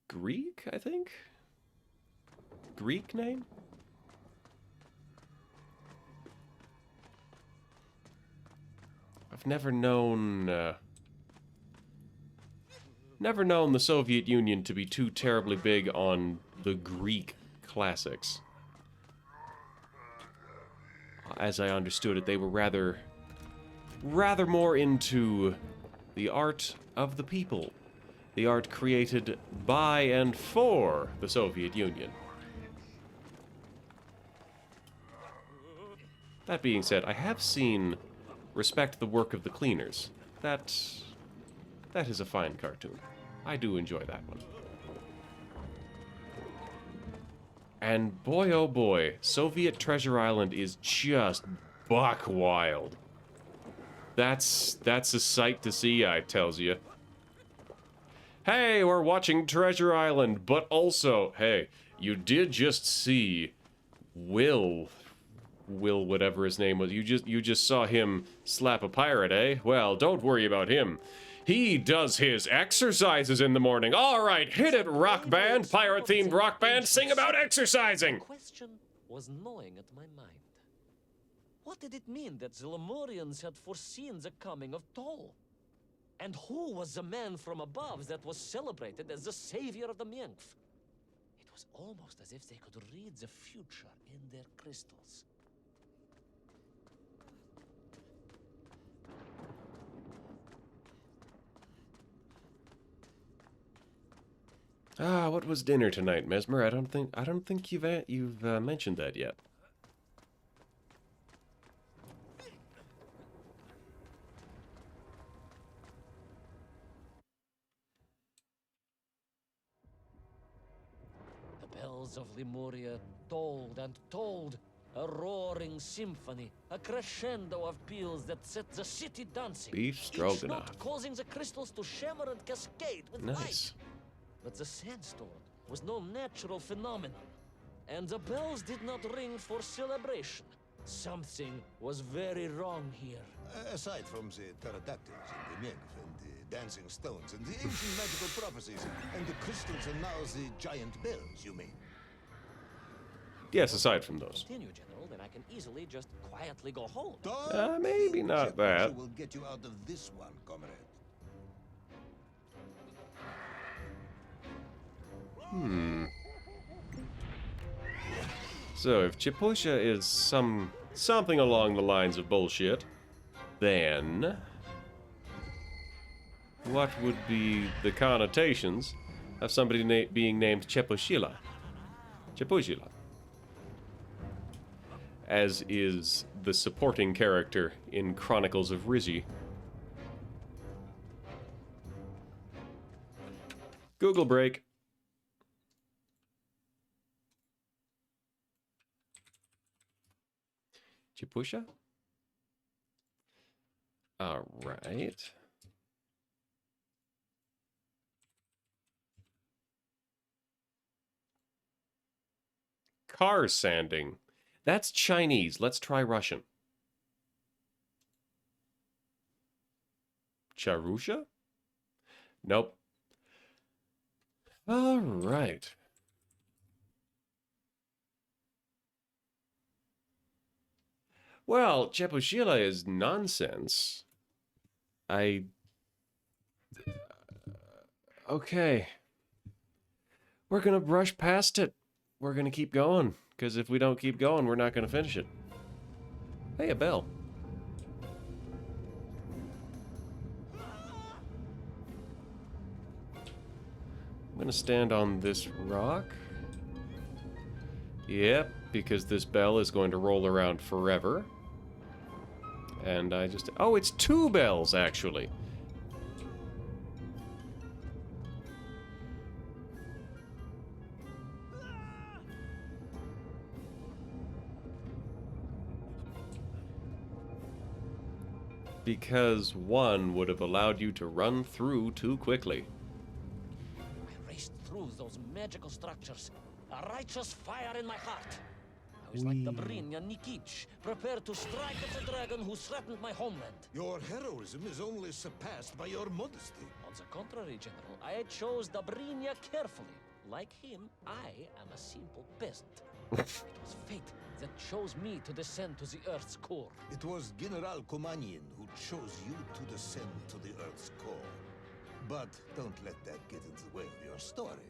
Greek, I think? Greek name? I've never known the Soviet Union to be too terribly big on the Greek classics. as I understood it, they were rather more into the art of the people. The art created by and for the Soviet Union. That being said, I have seen Respect the Work of the Cleaners. That is a fine cartoon. I do enjoy that one. And boy oh boy, Soviet Treasure Island is just buck wild. That's a sight to see, I tells you. Hey, we're watching Treasure Island, but also, hey, you did just see Will whatever his name was. You just saw him slap a pirate, eh? Well, don't worry about him. He does his exercises in the morning. All right, hit it, rock band, pirate-themed rock band, sing about exercising. The question was gnawing at my mind. What did it mean that the Lemurians had foreseen the coming of Tol? And who was the man from above that was celebrated as the savior of the Miengf? It was almost as if they could read the future in their crystals. What was dinner tonight, Mesmer? I don't think you've mentioned that yet. The bells of Lemuria tolled and tolled, a roaring symphony, a crescendo of peals that set the city dancing. Beef Each stroganoff. note causing the crystals to shimmer and cascade with Nice. light. But the sandstorm was no natural phenomenon, and the bells did not ring for celebration. Something was very wrong here. Aside from the pterodactyls and the Miengf and the dancing stones and the ancient magical prophecies and the crystals and now the giant bells, you mean? Yes, aside from those. Continue, General, then I can easily just quietly go home. Maybe not that. will get you out of this one, comrade. So if Chepusha is something along the lines of bullshit, then what would be the connotations of somebody being named Chepushila? Chepushila. As is the supporting character in Chronicles of Rizzi. Google break. Chepusha? All right. Car sanding. That's Chinese. Let's try Russian. Charusha? Nope. All right. Well, Chepushila is nonsense. Okay. We're gonna brush past it. We're gonna keep going, because if we don't keep going, we're not gonna finish it. Hey, a bell. I'm gonna stand on this rock. Yep, because this bell is going to roll around forever. And I just... Oh, it's 2 bells, actually. Because 1 would have allowed you to run through too quickly. I raced through those magical structures, a righteous fire in my heart. I was like the Brinya Nikich, prepared to strike at the dragon who threatened my homeland. Your heroism is only surpassed by your modesty. On the contrary, General, I chose Dabrinya carefully. Like him, I am a simple peasant. It was fate that chose me to descend to the Earth's core. It was General Komanin who chose you to descend to the Earth's core. But don't let that get in the way of your story.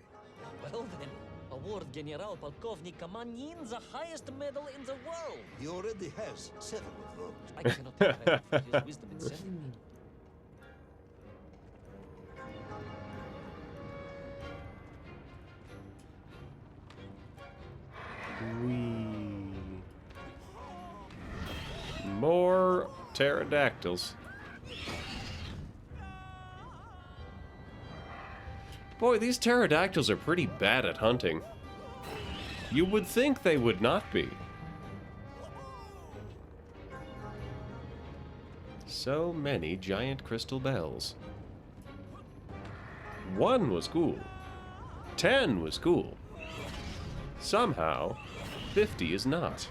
Well then, award General Polkovnik Kamanin the highest medal in the world. He already has several of those. I cannot take credit for his wisdom in sending me. More pterodactyls. Boy, these pterodactyls are pretty bad at hunting. You would think they would not be. So many giant crystal bells. 1 was cool. 10 was cool. Somehow, 50 is not.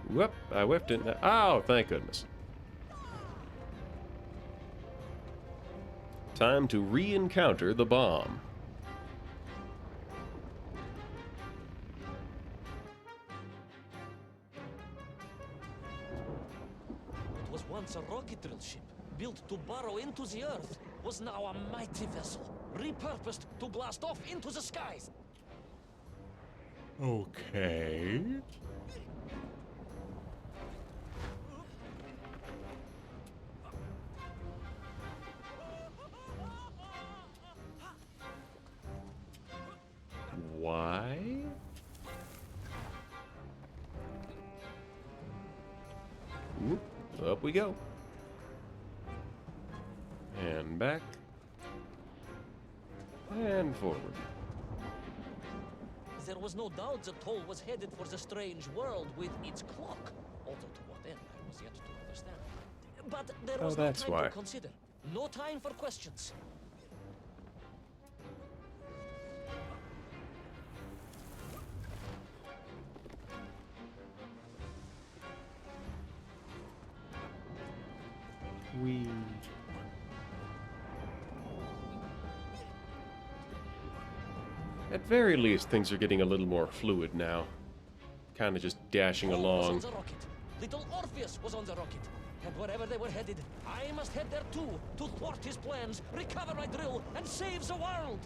Whoop, I whipped it. Oh, thank goodness. Time to re-encounter the bomb. It was once a rocket drill ship, built to burrow into the earth, was now a mighty vessel, repurposed to blast off into the skies. Okay. Why? Whoop, up we go. And back. And forward. There was no doubt that Toll was headed for the strange world with its clock, although to what end I was yet to understand. But there was no that's time why. to consider, no time for questions. We. At very least, things are getting a little more fluid now. Kind of just dashing Toll was along. on the rocket. Little Orpheus was on the rocket. And wherever they were headed, I must head there too, to thwart his plans, recover my drill, and save the world!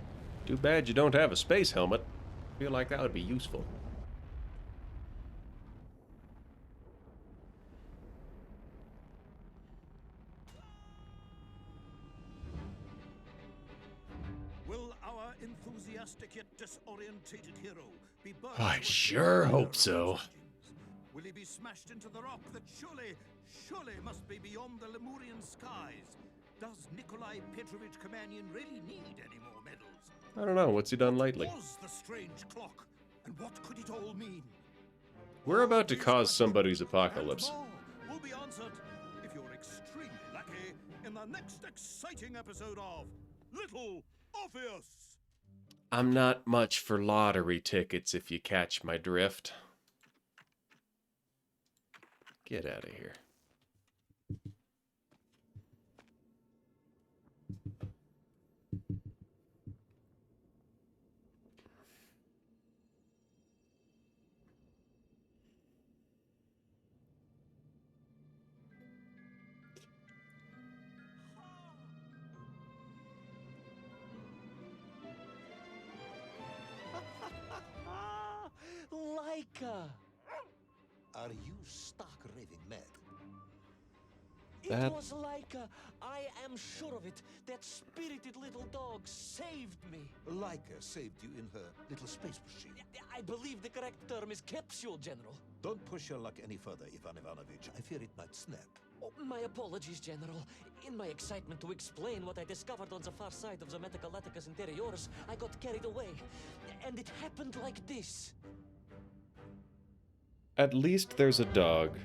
Too bad you don't have a space helmet. Feel like that would be useful. Will our enthusiastic yet disorientated hero be burned I to a sure cinder hope of so. his engines? Will he be smashed into the rock that surely must be beyond the Lemurian skies? Does Nikolai Petrovich Kamanian really need any more medals? I don't know. What's he done lately? What was the strange clock, and what could it all mean? We're about to These cause questions somebody's and apocalypse. more will be answered if you're extremely lucky in the next exciting episode of Little Orpheus. I'm not much for lottery tickets, if you catch my drift. Get out of here. Laika! Are you stark raving mad? It That- was Laika. I am sure of it. That spirited little dog saved me. Laika saved you in her little space machine. I believe the correct term is capsule, General. Don't push your luck any further, Ivan Ivanovich. I fear it might snap. Oh, my apologies, General. In my excitement to explain what I discovered on the far side of the Metagalaticus Interiores, I got carried away. And it happened like this. At least there's a dog.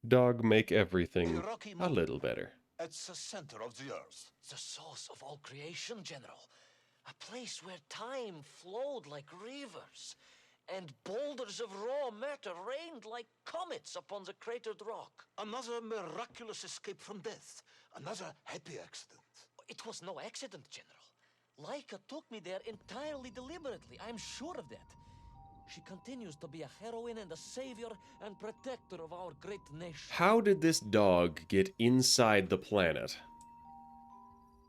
Dog make everything The Rocky a Mountain. little better. It's the center of the earth. The source of all creation, General. A place where time flowed like rivers, and boulders of raw matter rained like comets upon the cratered rock. Another miraculous escape from death. Another happy accident. It was no accident, General. Laika took me there entirely deliberately. I'm sure of that. She continues to be a heroine and a savior and protector of our great nation. How did this dog get inside the planet?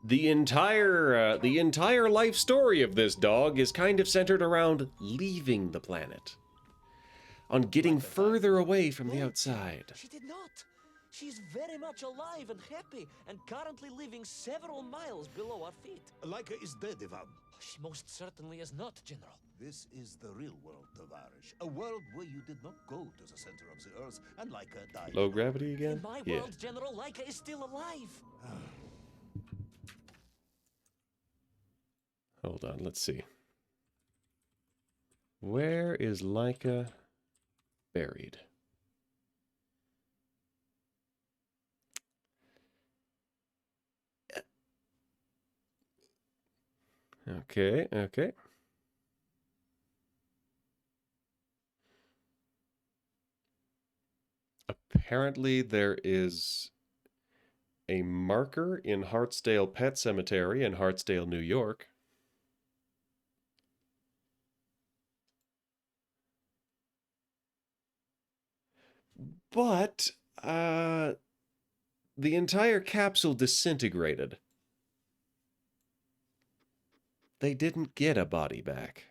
the entire life story of this dog is kind of centered around leaving the planet, on getting further away from the outside. She did not. She's very much alive and happy, and currently living several miles below our feet. Laika is dead, Ivan. She most certainly is not, General. This is the real world, Tovarish. A world where you did not go to the center of the earth, and Laika died. Low gravity again? In my world, General, Laika is still alive. Hold on, let's see. Where is Laika buried? Okay. Apparently there is a marker in Hartsdale Pet Cemetery in Hartsdale, New York. But, the entire capsule disintegrated. They didn't get a body back.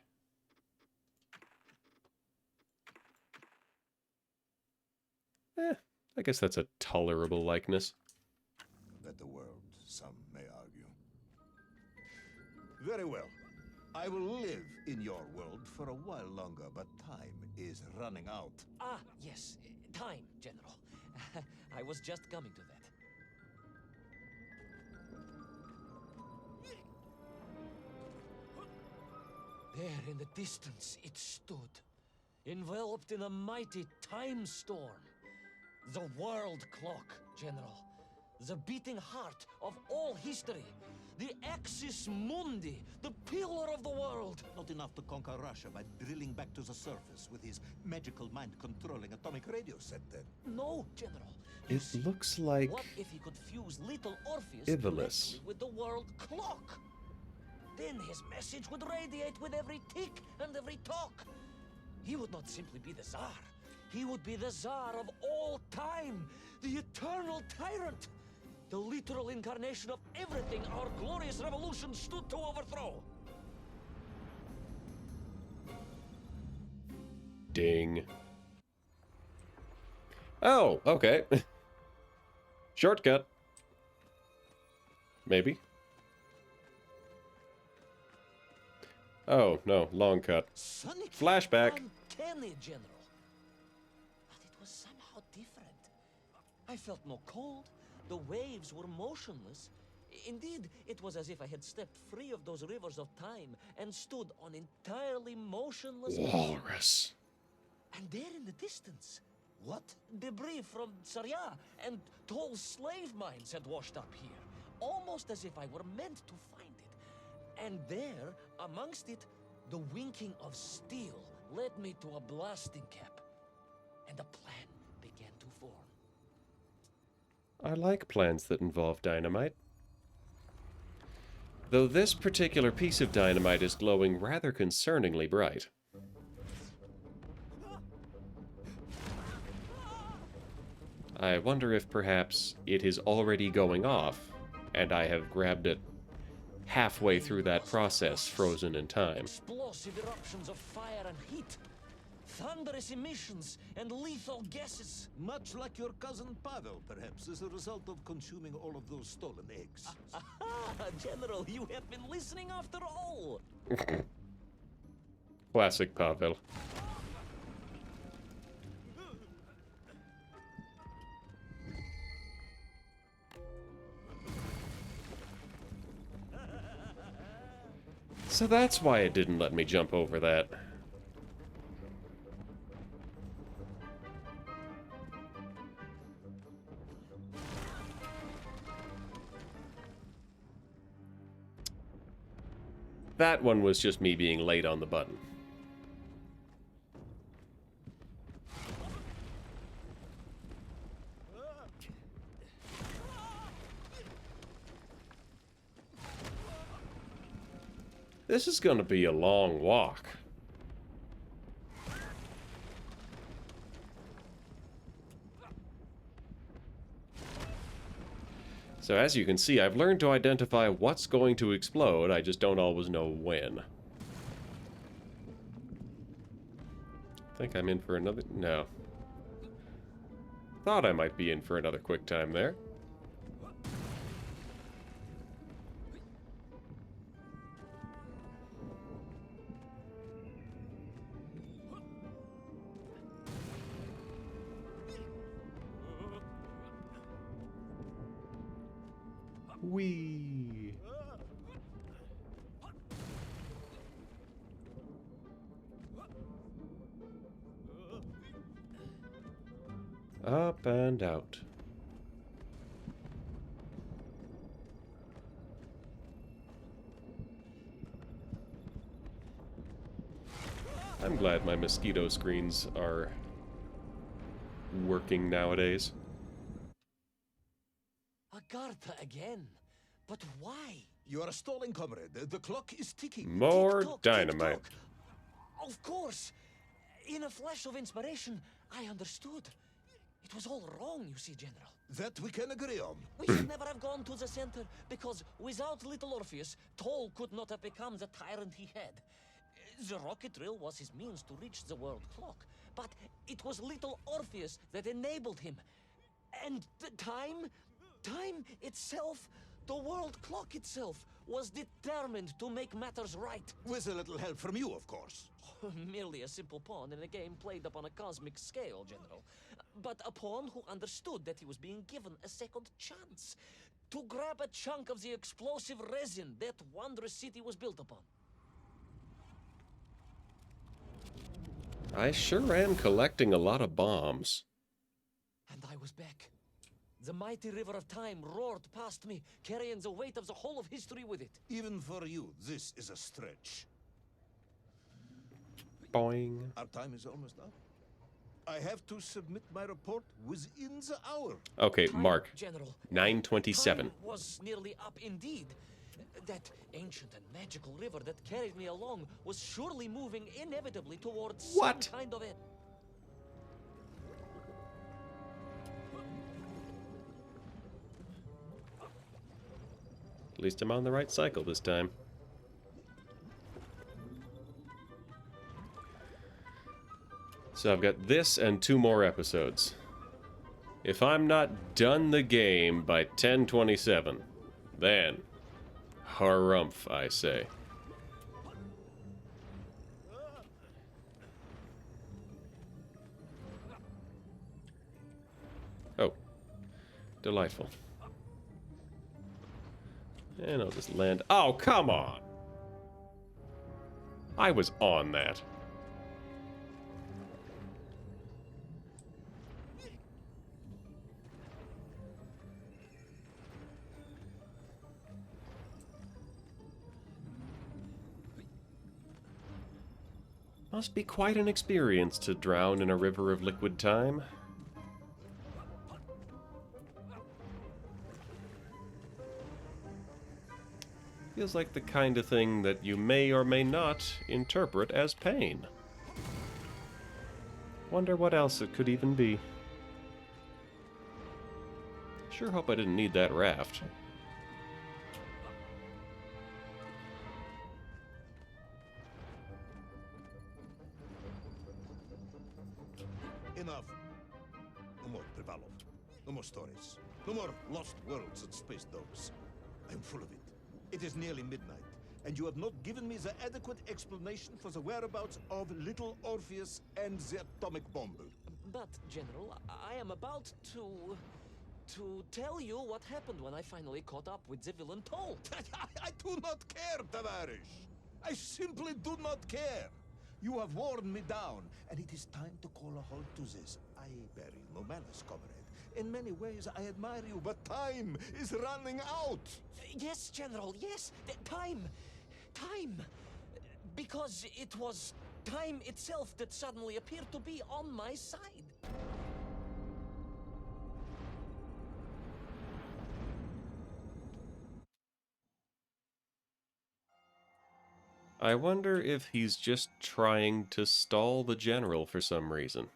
I guess that's a tolerable likeness. Better world, some may argue. Very well. I will live in your world for a while longer, but time is running out. Ah, yes. Time, General. I was just coming to that. There in the distance it stood, enveloped in a mighty time storm. The world clock, General. The beating heart of all history. The Axis Mundi, the pillar of the world. Not enough to conquer Russia by drilling back to the surface with his magical mind-controlling atomic radio set then. No, General. You It see, looks like what if he could fuse little Orpheus Ivolus. directly with the world clock? Then his message would radiate with every tick and every talk. He would not simply be the Tsar. He would be the Tsar of all time, the eternal tyrant, the literal incarnation of everything our glorious revolution stood to overthrow. Ding. Oh, okay. Shortcut. Maybe. Oh, no, long cut. Sonic Flashback. uncanny, General. But it was somehow different. I felt no cold. The waves were motionless. Indeed, it was as if I had stepped free of those rivers of time and stood on entirely motionless ground. Walrus. And there in the distance, What? debris from Tsarya and tall slave mines had washed up here, almost as if I were meant to find it. And there, amongst it, the winking of steel led me to a blasting cap, and a plan began to form. I like plans that involve dynamite. Though this particular piece of dynamite is glowing rather concerningly bright. I wonder if perhaps it is already going off, and I have grabbed it halfway through that process, frozen in time. Explosive eruptions of fire and heat, thunderous emissions and lethal gases. Much like your cousin Pavel, perhaps, as a result of consuming all of those stolen eggs. Aha, General, you have been listening after all. Classic Pavel. So that's why it didn't let me jump over that. That one was just me being late on the button. This is going to be a long walk. So as you can see, I've learned to identify what's going to explode, I just don't always know when. I think I'm in for another... no. Thought I might be in for another quick time there. Whee! Up and out. I'm glad my mosquito screens are working nowadays. Agartha again. But why? You are stalling, comrade. The clock is ticking. More Tick-tock, dynamite. tick-tock. Of course. In a flash of inspiration, I understood. It was all wrong, you see, General. That we can agree on. We should never have gone to the center, because without little Orpheus, Toll could not have become the tyrant he had. The rocket drill was his means to reach the world clock, but it was little Orpheus that enabled him. And the time itself, the world clock itself, was determined to make matters right. With a little help from you, of course. Merely a simple pawn in a game played upon a cosmic scale, General. But a pawn who understood that he was being given a second chance to grab a chunk of the explosive resin that wondrous city was built upon. I sure am collecting a lot of bombs. And I was back. The mighty river of time roared past me, carrying the weight of the whole of history with it. Even for you, this is a stretch. Boing. Our time is almost up. I have to submit my report within the hour. Okay, Time, Mark. General. 9:27. Time was nearly up indeed. That ancient and magical river that carried me along was surely moving inevitably towards What? some kind of end. At least I'm on the right cycle this time. So I've got this and 2 more episodes. If I'm not done the game by 10:27, then harumph, I say. Oh, delightful. And I'll just land. Oh, come on! I was on that. Must be quite an experience to drown in a river of liquid time. Feels like the kind of thing that you may or may not interpret as pain. Wonder what else it could even be. Sure hope I didn't need that raft. Enough. No more Privalov. No more stories. No more lost worlds and space dogs. I'm full of it. It is nearly midnight, and you have not given me the adequate explanation for the whereabouts of little Orpheus and the atomic bomb. But, General, I am about to tell you what happened when I finally caught up with the villain Toll. I do not care, Tavarish. I simply do not care. You have worn me down, and it is time to call a halt to this. I bear you no malice, comrade. In many ways, I admire you, but time is running out. Yes, General, yes. Time. Because it was time itself that suddenly appeared to be on my side. I wonder if he's just trying to stall the general for some reason.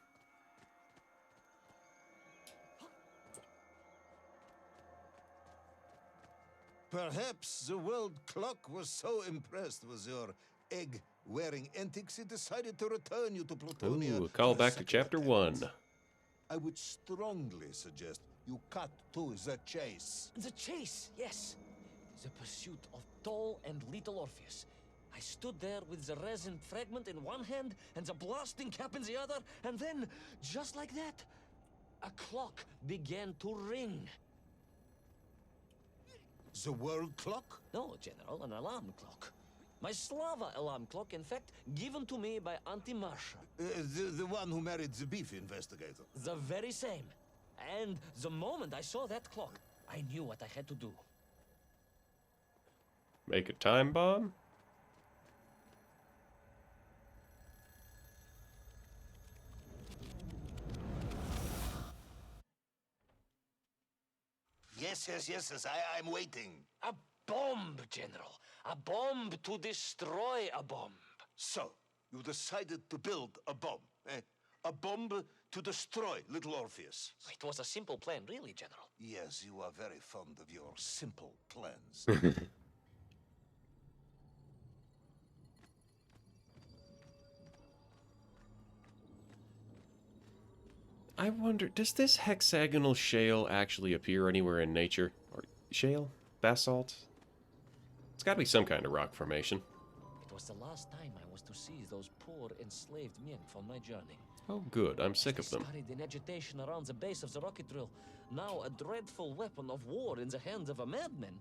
Perhaps the world clock was so impressed with your egg-wearing antics it decided to return you to Plutonia. Ooh, a call for back to second chapter attempt. 1. I would strongly suggest you cut to the chase. The chase, yes. The pursuit of Toll and little Orpheus. I stood there with the resin fragment in one hand and the blasting cap in the other, and then, just like that, a clock began to ring. The world clock? No, General, an alarm clock. My Slava alarm clock, in fact, given to me by Auntie Marsha. The one who married the beef investigator. The very same. And the moment I saw that clock, I knew what I had to do. Make a time bomb? Yes, I'm waiting. A bomb, General. A bomb to destroy a bomb. So, you decided to build a bomb, eh? A bomb to destroy little Orpheus. It was a simple plan, really, General. Yes, you are very fond of your simple plans. I wonder, does this hexagonal shale actually appear anywhere in nature? Or shale? Basalt? It's gotta be some kind of rock formation. It was the last time I was to see those poor enslaved Mienk on my journey. Oh good, I'm sick They of them. scurried in agitation around the base of the rocket drill, now a dreadful weapon of war in the hands of a madman.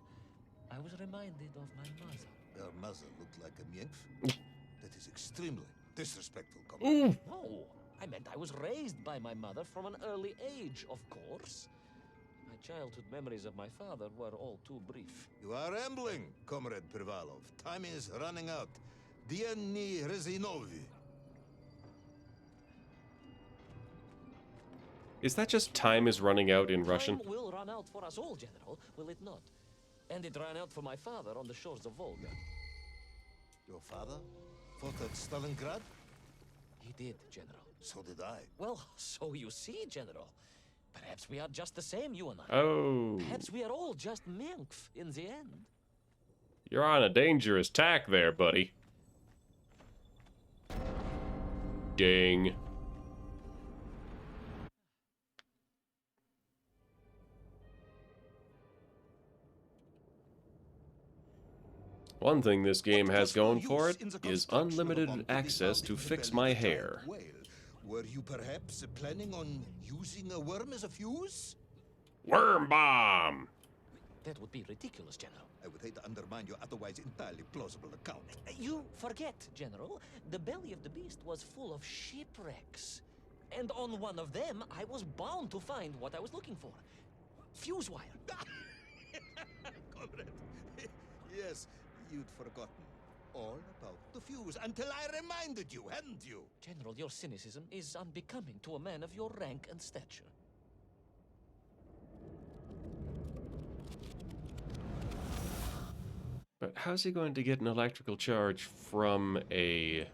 I was reminded of my mother. Your mother looked like a nymph? That is extremely disrespectful, comrade. No, I meant I was raised by my mother from an early age, of course. My childhood memories of my father were all too brief. You are rambling, Comrade Privalov. Time is running out. Dieni Rezinovi. Is that just time is running out in Russian? Time will run out for us all, General, will it not? And it ran out for my father on the shores of Volga. Your father fought at Stalingrad? He did, General. So did I. Well, so you see, General. Perhaps we are just the same, you and I. Oh, Perhaps we are all just Minkf in the end. you're on a dangerous tack there, buddy. Ding. One thing this game has going for it is unlimited access to fix my hair. Were you perhaps planning on using a worm as a fuse? Worm bomb! That would be ridiculous, General. I would hate to undermine your otherwise entirely plausible account. You forget, General. The belly of the beast was full of shipwrecks. And on one of them, I was bound to find what I was looking for. Fuse wire. Comrade, yes, you'd forgotten all about the fuse until I reminded you, hadn't you? General, your cynicism is unbecoming to a man of your rank and stature. But how's he going to get an electrical charge from a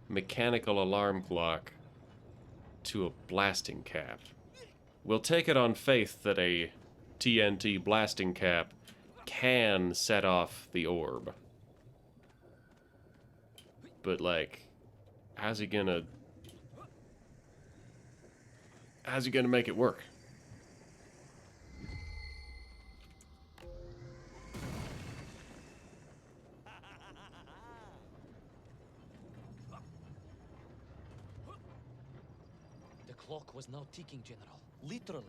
mechanical alarm clock to a blasting cap? We'll take it on faith that a TNT blasting cap can set off the orb. But, like, how's he gonna make it work? The clock was now ticking, General. Literally.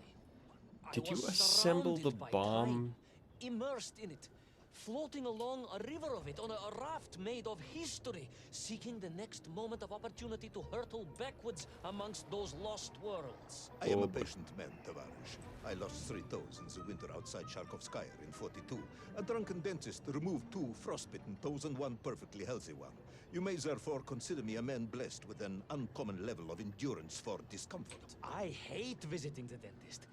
Did you was assemble the surrounded by bomb? time, immersed in it, floating along a river of it on a raft made of history, seeking the next moment of opportunity to hurtle backwards amongst those lost worlds. I am Oh, a but- patient man, Tavarish. I lost 3 toes in the winter outside Sharkovskaya in 42. A drunken dentist removed 2 frostbitten toes and 1 perfectly healthy one. You may therefore consider me a man blessed with an uncommon level of endurance for discomfort. I hate visiting the dentist.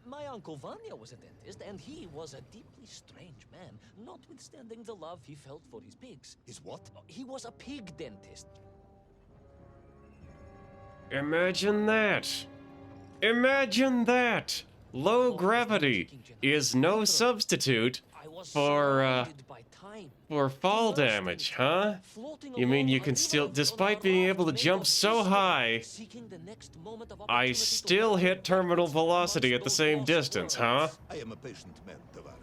My uncle Vanya was a dentist, and he was a deeply strange man, notwithstanding the love he felt for his pigs. Is what? He was a pig dentist. Imagine that! Imagine that! Low gravity is no substitute was For, surrounded by time. For fall The worst damage, thing, huh? floating You mean along you a can still, river on despite a being raft able to made jump of so crystal, high, seeking the next moment of I opportunity to still run hit terminal backwards velocity at amongst the those same lost distance, huh? worlds. I am a patient man, Tavarish.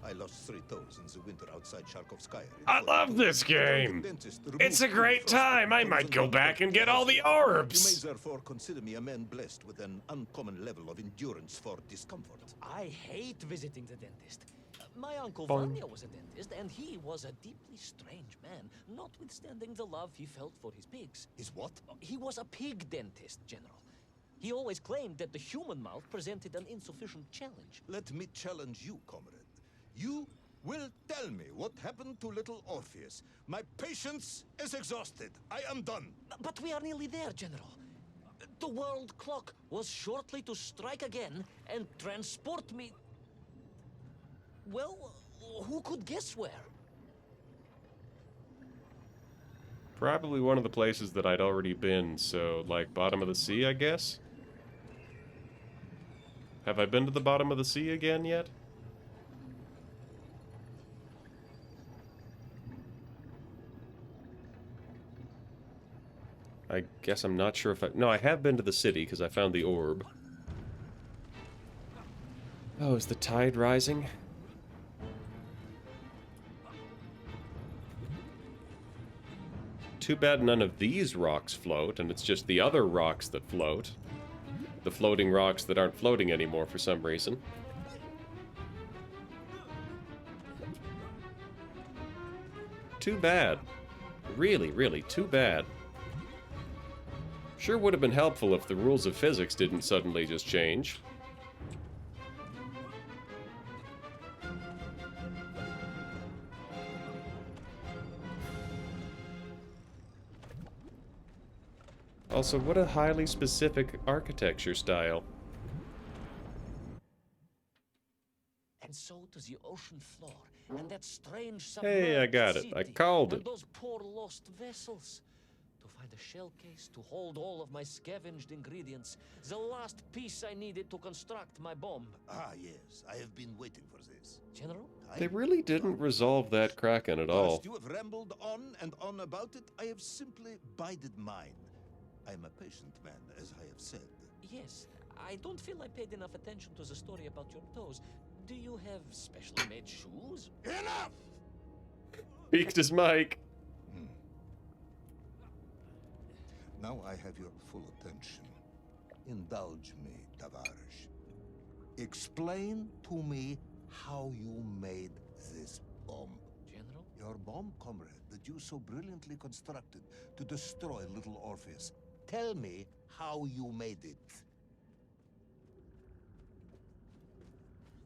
I lost 3 toes in the winter outside Sharkovskaya. in I love 42. this The drunken game. dentist It's a removed 2 great time. frostbitten I toes might and go one back and perfectly get all the healthy one. You may orbs. therefore consider me a man blessed with an uncommon level of endurance for discomfort. I hate visiting the dentist. My uncle Boing. Vanya was a dentist, and he was a deeply strange man, notwithstanding the love he felt for his pigs. Is what? He was a pig dentist, General. He always claimed that the human mouth presented an insufficient challenge. Let me challenge you, comrade. You will tell me what happened to little Orpheus. My patience is exhausted. I am done. But we are nearly there, General. The world clock was shortly to strike again and transport me... Well, who could guess where? Probably one of the places that I'd already been, so, like, bottom of the sea, I guess? Have I been to the bottom of the sea again yet? I guess I'm not sure if I... No, I have been to the city, because I found the orb. Oh, is the tide rising? Too bad none of these rocks float, and it's just the other rocks that float. The floating rocks that aren't floating anymore for some reason. Too bad. Really, really, too bad. Sure would have been helpful if the rules of physics didn't suddenly just change. Also, what a highly specific architecture style. And so to the ocean floor, and that strange Hey, I submerged got it. I city, called and it. those poor lost vessels. To find a shell case to hold all of my scavenged ingredients, the last piece I needed to construct my bomb. Ah, yes. I have been waiting for this. General? They really didn't resolve that Kraken at all. Whilst you have rambled on and on about it, I have simply bided mine. I am a patient man, as I have said. Yes, I don't feel I paid enough attention to the story about your toes. Do you have specially made shoes? Enough! Peaked his mic. Now I have your full attention. Indulge me, Tavarish. Explain to me how you made this bomb. General? Your bomb, comrade, that you so brilliantly constructed to destroy little Orpheus. Tell me how you made it.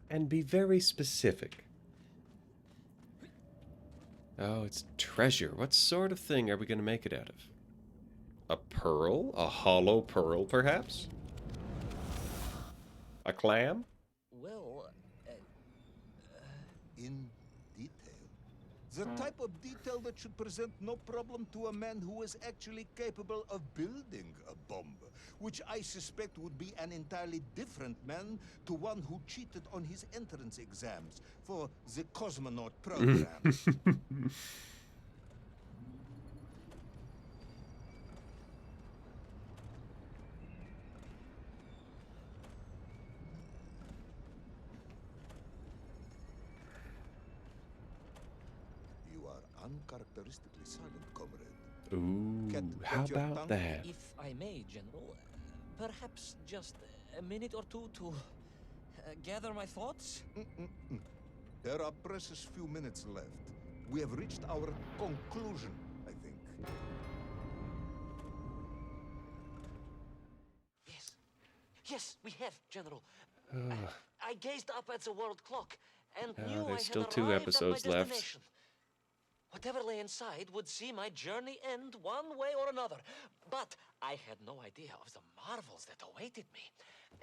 And be very specific. Oh, it's treasure. What sort of thing are we going to make it out of? A pearl? A hollow pearl, perhaps? A clam? Well, In detail. The type of detail that should present no problem to a man who is actually capable of building a bomb, which I suspect would be an entirely different man to one who cheated on his entrance exams for the cosmonaut program. You are uncharacteristically silent, comrade. Ooh, Can't how hold your about tongue? that? if I may, General, perhaps just a minute or two to gather my thoughts? There are precious few minutes left. We have reached our conclusion, I think. Yes. Yes, we have, General. I gazed up at the world clock and knew I there's had still arrived 2 at my episodes left. destination. Whatever lay inside would see my journey end one way or another. But I had no idea of the marvels that awaited me.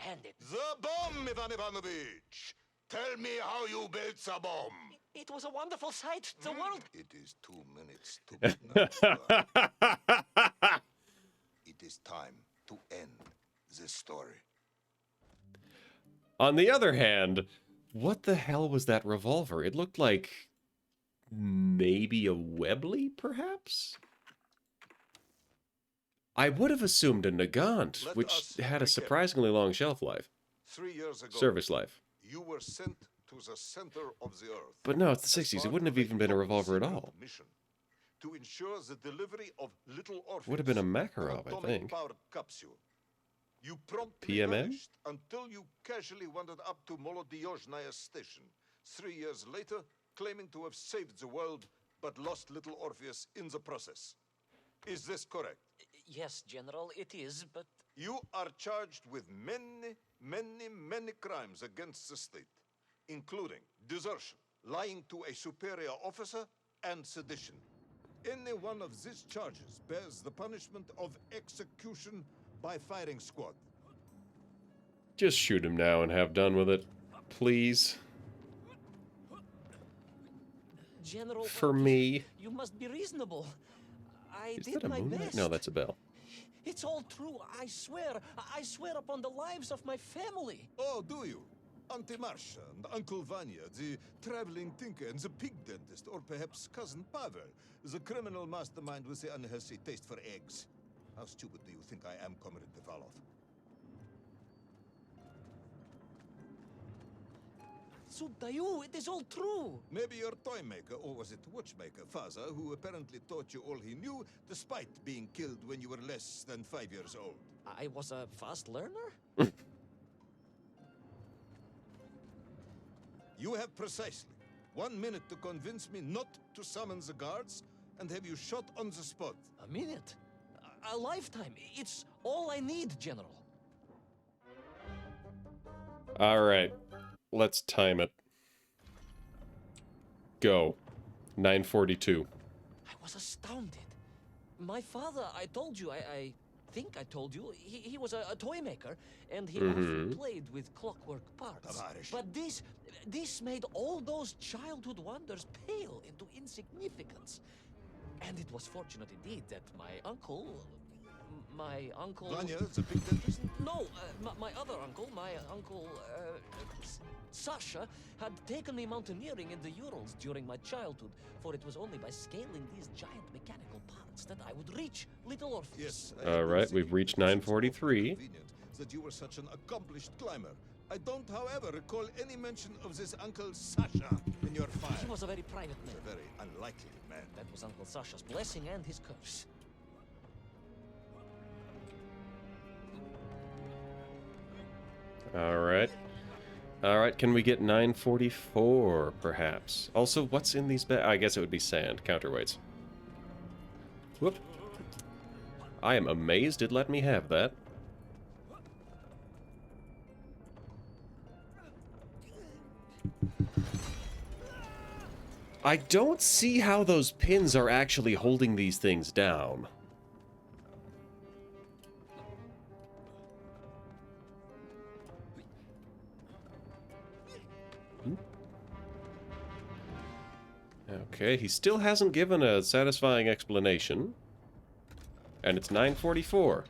And The bomb, Ivan Ivanovich! Tell me how you built the bomb! it was a wonderful sight. The world... It is 2 minutes to midnight. It is time to end the story. On the other hand, What the hell was that revolver? It looked like maybe a Webley, perhaps? I would have assumed a Nagant, Let which us had a recap. surprisingly long shelf life, 3 years ago, service life. you were sent to the center of the earth. But no, it's the as 60s. It part wouldn't of have even been a top revolver at secret all. Mission to ensure the delivery of Little Orpheus. Would have been a an Makarov, I think. atomic-powered capsule. You promptly PMM? vanished until you casually wandered up to Molodiyozhnaya station. 3 years later, claiming to have saved the world, but lost Little Orpheus in the process. Is this correct? Yes, General, it is, but You are charged with many crimes against the state, including desertion, lying to a superior officer, and sedition. Any one of these charges bears the punishment of execution by firing squad. Just shoot him now and have done with it, please. General, For me. you must be reasonable. I Is did that a my moonlight? best. No, that's a bell. It's all true. I swear. I swear upon the lives of my family. Oh, do you? Auntie Marcia and Uncle Vanya, the traveling tinker and the pig dentist, or perhaps Cousin Pavel, the criminal mastermind with the unhealthy taste for eggs. How stupid do you think I am, Comrade Pivalov? Sudayu, it is all true. Maybe your toy maker, or was it watchmaker, Faza, who apparently taught you all he knew, despite being killed when you were less than 5 years old. I was a fast learner? You have precisely 1 minute to convince me not to summon the guards and have you shot on the spot. A minute? A lifetime. It's all I need, General. All right. Let's time it. Go. 9:42. I was astounded. My father, I told you, I think I told you, he was a toy maker, and he often played with clockwork parts. Tavarish. But this made all those childhood wonders pale into insignificance. And it was fortunate indeed that my uncle... Vanya, the pig dentist? No, my other uncle, Sasha, had taken me mountaineering in the Urals during my childhood, for it was only by scaling these giant mechanical parts that I would reach Little Orpheus. Yes. I All had been right, thinking we've reached it was so 9:43. convenient that you were such an accomplished climber. I don't, however, recall any mention of this Uncle Sasha in your file. He was a very private A man. very unlikely man. That was Uncle Sasha's blessing and his curse. All right. All right, can we get 9:44, perhaps? Also, what's in these I guess it would be sand, counterweights. Whoop. I am amazed it let me have that. I don't see how those pins are actually holding these things down. Okay, he still hasn't given a satisfying explanation. And it's 9:44.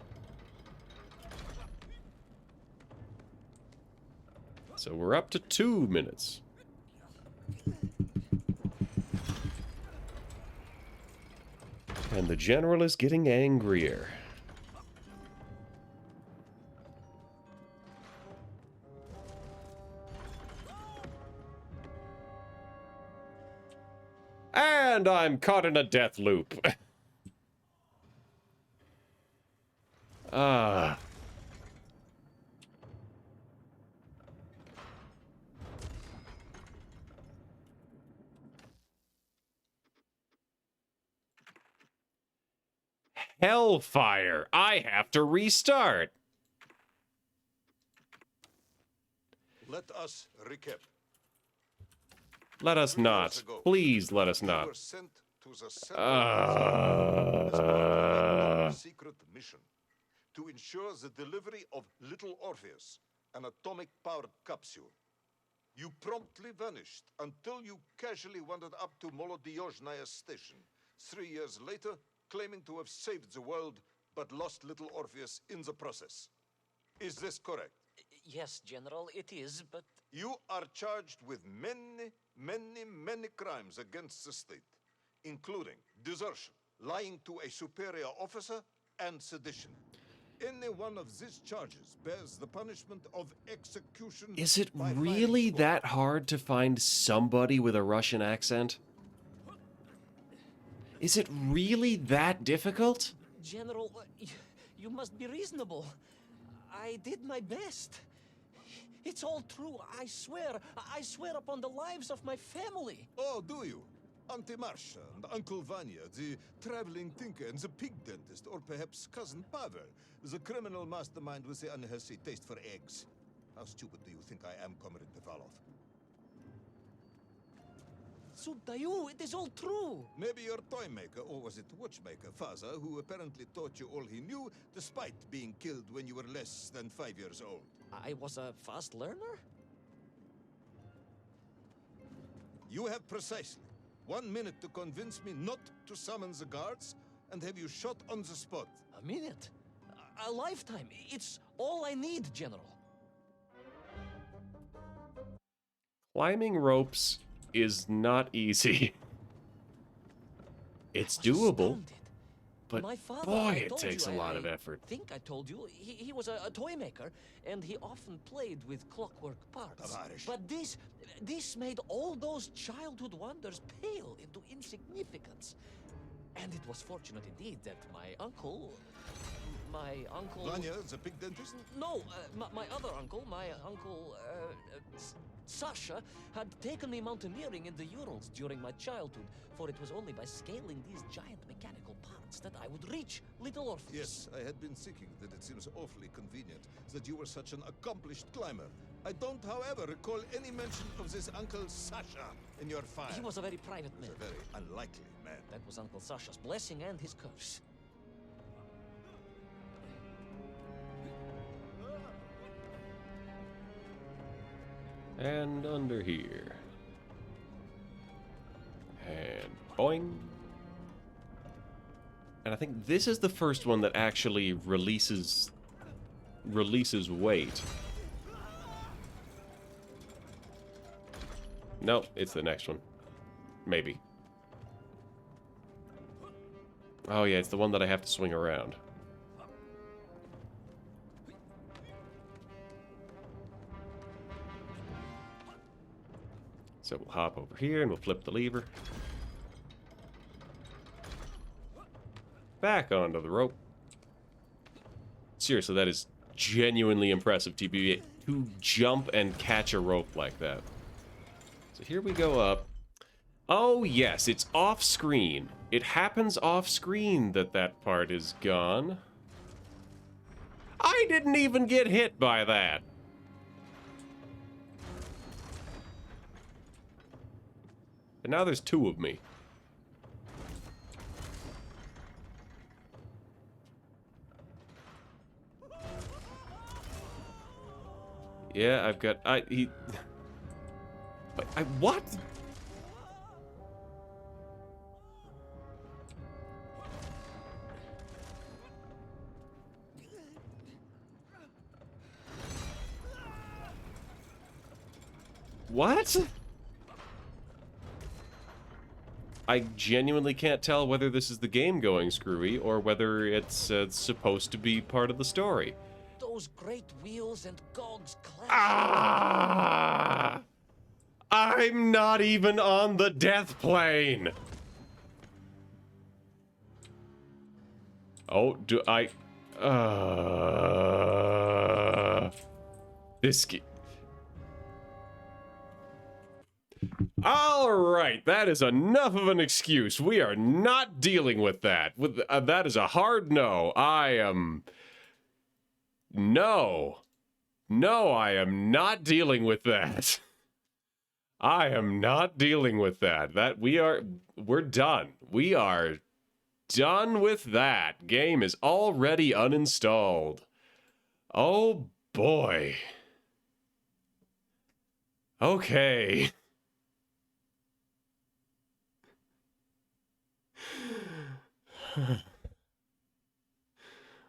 So we're up to 2 minutes. And the general is getting angrier. And I'm caught in a death loop. Ah. Hellfire! I have to restart. Let us recap. Let us 3 years not. ago, Please let us You not. were sent to the center as part of a top-secret mission to ensure the delivery of Little Orpheus, an atomic-powered capsule. You promptly vanished until you casually wandered up to Molodiyozhnaya station. 3 years later, claiming to have saved the world, but lost Little Orpheus in the process. Is this correct? Yes, General, it is, but You are charged with many crimes against the state, including desertion, lying to a superior officer, and sedition. Any one of these charges bears the punishment of execution. Is it by firing really squad. that hard to find somebody with a Russian accent? Is it really that difficult? General, you must be reasonable. I did my best. It's all true, I swear. I swear upon the lives of my family. Oh, do you? Auntie Marcia and Uncle Vanya, the traveling tinker and the pig dentist, or perhaps Cousin Pavel, the criminal mastermind with the unhealthy taste for eggs. How stupid do you think I am, Comrade Pivalov? Sudayu, it is all true. Maybe your toy maker, or was it watchmaker, father, who apparently taught you all he knew, despite being killed when you were less than 5 years old. I was a fast learner? You have precisely 1 minute to convince me not to summon the guards and have you shot on the spot. A minute? A lifetime. It's all I need, General. Climbing ropes is not easy. It's I was doable, astounded. but My father, boy, I it told takes a you, lot I of effort. think I told you, he was a toy maker, and he often played with clockwork parts. Tavarish. But this made all those childhood wonders pale into insignificance. And it was fortunate indeed that my uncle... Vanya, the pig dentist? No, my other uncle, Sasha, had taken me mountaineering in the Urals during my childhood, for it was only by scaling these giant mechanical parts that I would reach Little Orpheus. Yes, I had been thinking that it seems awfully convenient that you were such an accomplished climber. I don't, however, recall any mention of this Uncle Sasha in your file. He was a very private He man. was a very unlikely man. That was Uncle Sasha's blessing and his curse. And under here. And boing. And I think this is the first one that actually releases weight. Nope, it's the next one. Maybe. Oh yeah, it's the one that I have to swing around. So we'll hop over here and we'll flip the lever. Back onto the rope. Seriously, that is genuinely impressive to be to jump and catch a rope like that. So here we go up. Oh yes, it's off screen. It happens off screen that that part is gone. I didn't even get hit by that. And now there's two of me. Yeah, I've got... What? What? I genuinely can't tell whether this is the game going screwy or whether it's supposed to be part of the story. Those great wheels and cogs clash. Ah! I'm not even on the death plane. Oh, do I? This. All right, that is enough of an excuse. We are not dealing with that. That is a hard no. I am. No, I am not dealing with that. I am not dealing with that. We're done. We are done with that. Game is already uninstalled. Oh boy. Okay.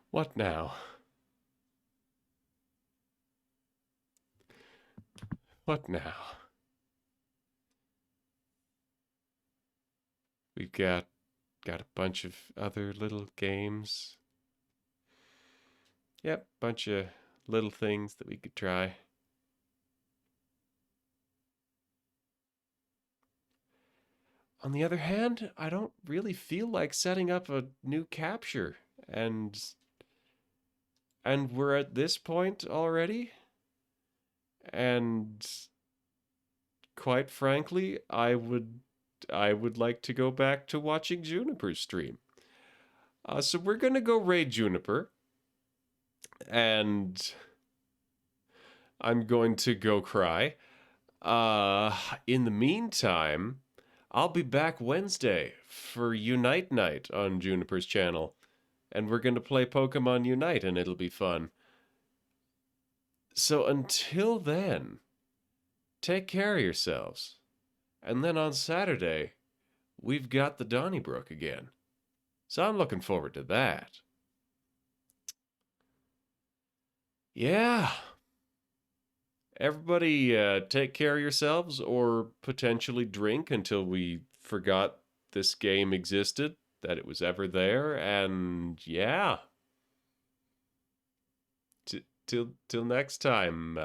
What now? What now? We've got a bunch of other little games. Yep, bunch of little things that we could try. On the other hand, I don't really feel like setting up a new capture, and we're at this point already. And quite frankly, I would like to go back to watching Juniper stream. So we're gonna go raid Juniper, and I'm going to go cry. In the meantime, I'll be back Wednesday for Unite Night on Juniper's channel, and we're gonna play Pokemon Unite, and it'll be fun. So until then, take care of yourselves. And then on Saturday, we've got the Donnybrook again. So I'm looking forward to that. Yeah. Everybody take care of yourselves, or potentially drink until we forgot this game existed, that it was ever there, and yeah. Till next time.